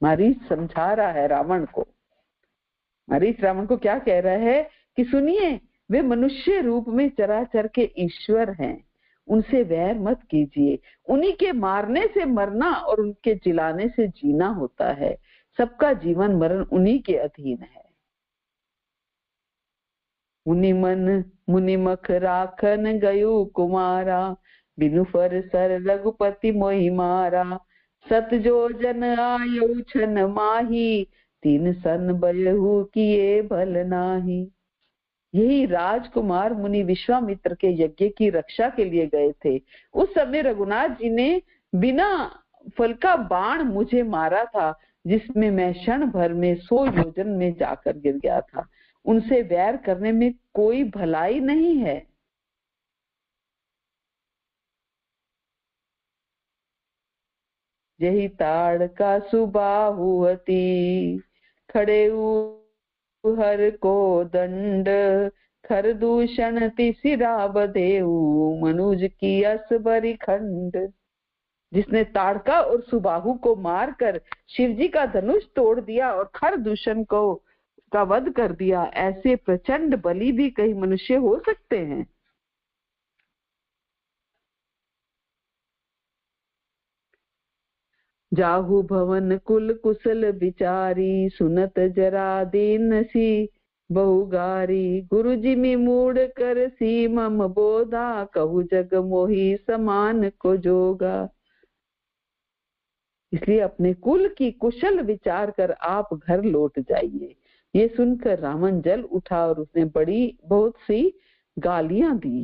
मारीच समझा रहा है रावण को। मारीच रावण को क्या कह रहा है कि सुनिए, वे मनुष्य रूप में चराचर के ईश्वर हैं, उनसे वैर मत कीजिए। उन्हीं के मारने से मरना और उनके जिलाने से जीना होता है। सबका जीवन मरण उन्हीं के अधीन है। मुनिमख राखन गयु कुमारा, बिनु फर सर रघुपति मोहि मारा। 7 जोजन आयु छन माही, 3 सन बयहु किए भल नाही। यही राजकुमार मुनि विश्वामित्र के यज्ञ की रक्षा के लिए गए थे। उस समय रघुनाथ जी ने बिना फल का बाण मुझे मारा था, जिसमें मैं क्षण भर में 100 योजन में जाकर गिर गया था। उनसे वैर करने में कोई भलाई नहीं है। यही ताड़ का सुबाहुवती, खड़े हर को दंड। खर दूषण तिसिरा बधेऊ, मनुज की असबरी खंड। जिसने ताड़का और सुबाहु को मारकर शिवजी का धनुष तोड़ दिया और खर दूषण को का वध कर दिया, ऐसे प्रचंड बलि भी कई मनुष्य हो सकते हैं? जाहु भवन कुल कुशल विचारी, सुनत जरा दीन सी बहुगारी गुरुजी में मूड कर सी मम बोधा, कहू जग मोही समान को जोगा। इसलिए अपने कुल की कुशल विचार कर आप घर लौट जाइए। ये सुनकर रावण जल उठा और उसने बड़ी बहुत सी गालियां दी।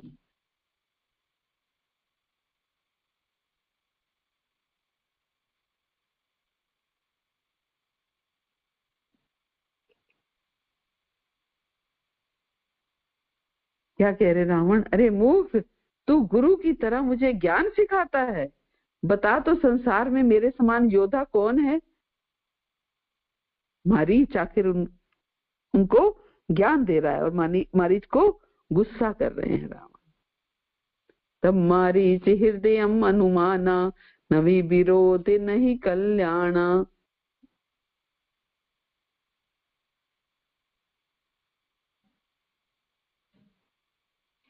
क्या कह रहे रावण, अरे मूर्ख, तू गुरु की तरह मुझे ज्ञान सिखाता है, बता तो संसार में मेरे समान योद्धा कौन है। मारीच आखिर उनको ज्ञान दे रहा है और मारीच को गुस्सा कर रहे हैं रावण। तब मारीच हृदय अनुमाना, नवी विरोध नहीं कल्याणा।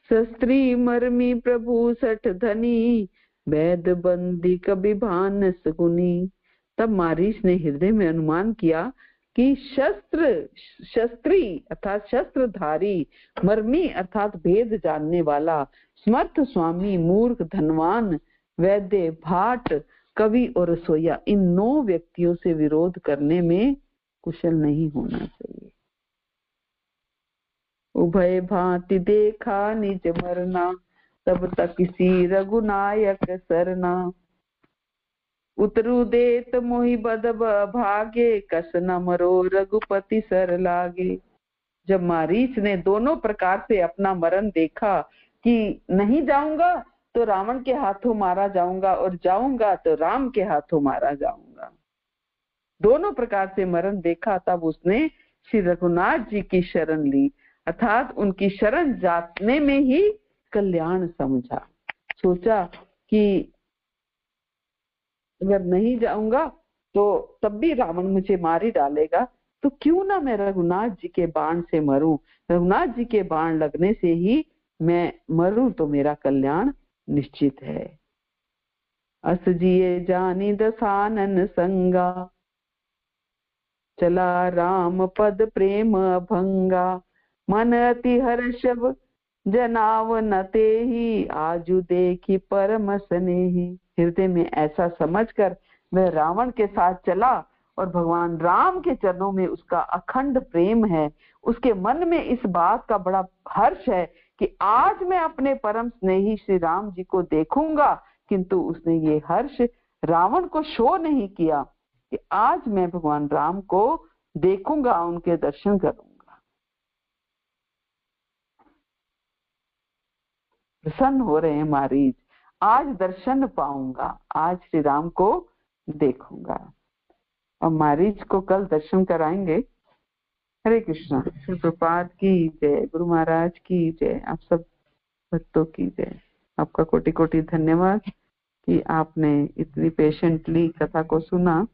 शस्त्री मर्मी प्रभु सठ धनी, वैद बंदी कभी भान सगुनी। तब मारीच ने हृदय में अनुमान किया कि शस्त्री अर्थात शस्त्रधारी, मर्मी अर्थात भेद जानने वाला, समर्थ स्वामी, मूर्ख, धनवान, वैद्य, भाट, कवि और रसोइया, इन 9 व्यक्तियों से विरोध करने में कुशल नहीं होना चाहिए। उभय भांति देखा निज मरना, तब तक सी रघुनायक सरना। उतरु देत मोहि बद भागे, कस न मरो रघुपति सर लागे। जब मारीच ने दोनों प्रकार से अपना मरण देखा कि नहीं जाऊंगा तो रावण के हाथों मारा जाऊंगा और जाऊंगा तो राम के हाथों मारा जाऊंगा, दोनों प्रकार से मरण देखा, तब उसने श्री रघुनाथ जी की शरण ली, अर्थात उनकी शरण जाने में ही कल्याण समझा। सोचा कि अगर नहीं जाऊंगा तो तब भी रावण मुझे मार ही डालेगा, तो क्यों ना मैं रघुनाथ जी के बाण से मरूं। रघुनाथ जी के बाण लगने से ही मैं मरूं तो मेरा कल्याण निश्चित है। अस जिए जानी दसानन संगा, चला राम पद प्रेम भंगा। मन अति हर्षव जनाव न तेहि, आजु देखी परम स्नेही। हृदय में ऐसा समझकर वह रावण के साथ चला और भगवान राम के चरणों में उसका अखंड प्रेम है। उसके मन में इस बात का बड़ा हर्ष है कि आज मैं अपने परम स्नेही श्री राम जी को देखूंगा, किंतु उसने ये हर्ष रावण को शो नहीं किया कि आज मैं भगवान राम को देखूंगा, उनके दर्शन करूंगा। प्रसन्न हो रहे हैं मारीच, आज दर्शन पाऊंगा, आज श्री राम को देखूंगा। और मारीच को कल दर्शन कराएंगे। हरे कृष्णा। श्री प्रपात की जय, गुरु महाराज की जय, आप सब भक्तों की जय। आपका कोटि कोटि धन्यवाद कि आपने इतनी पेशेंटली कथा को सुना।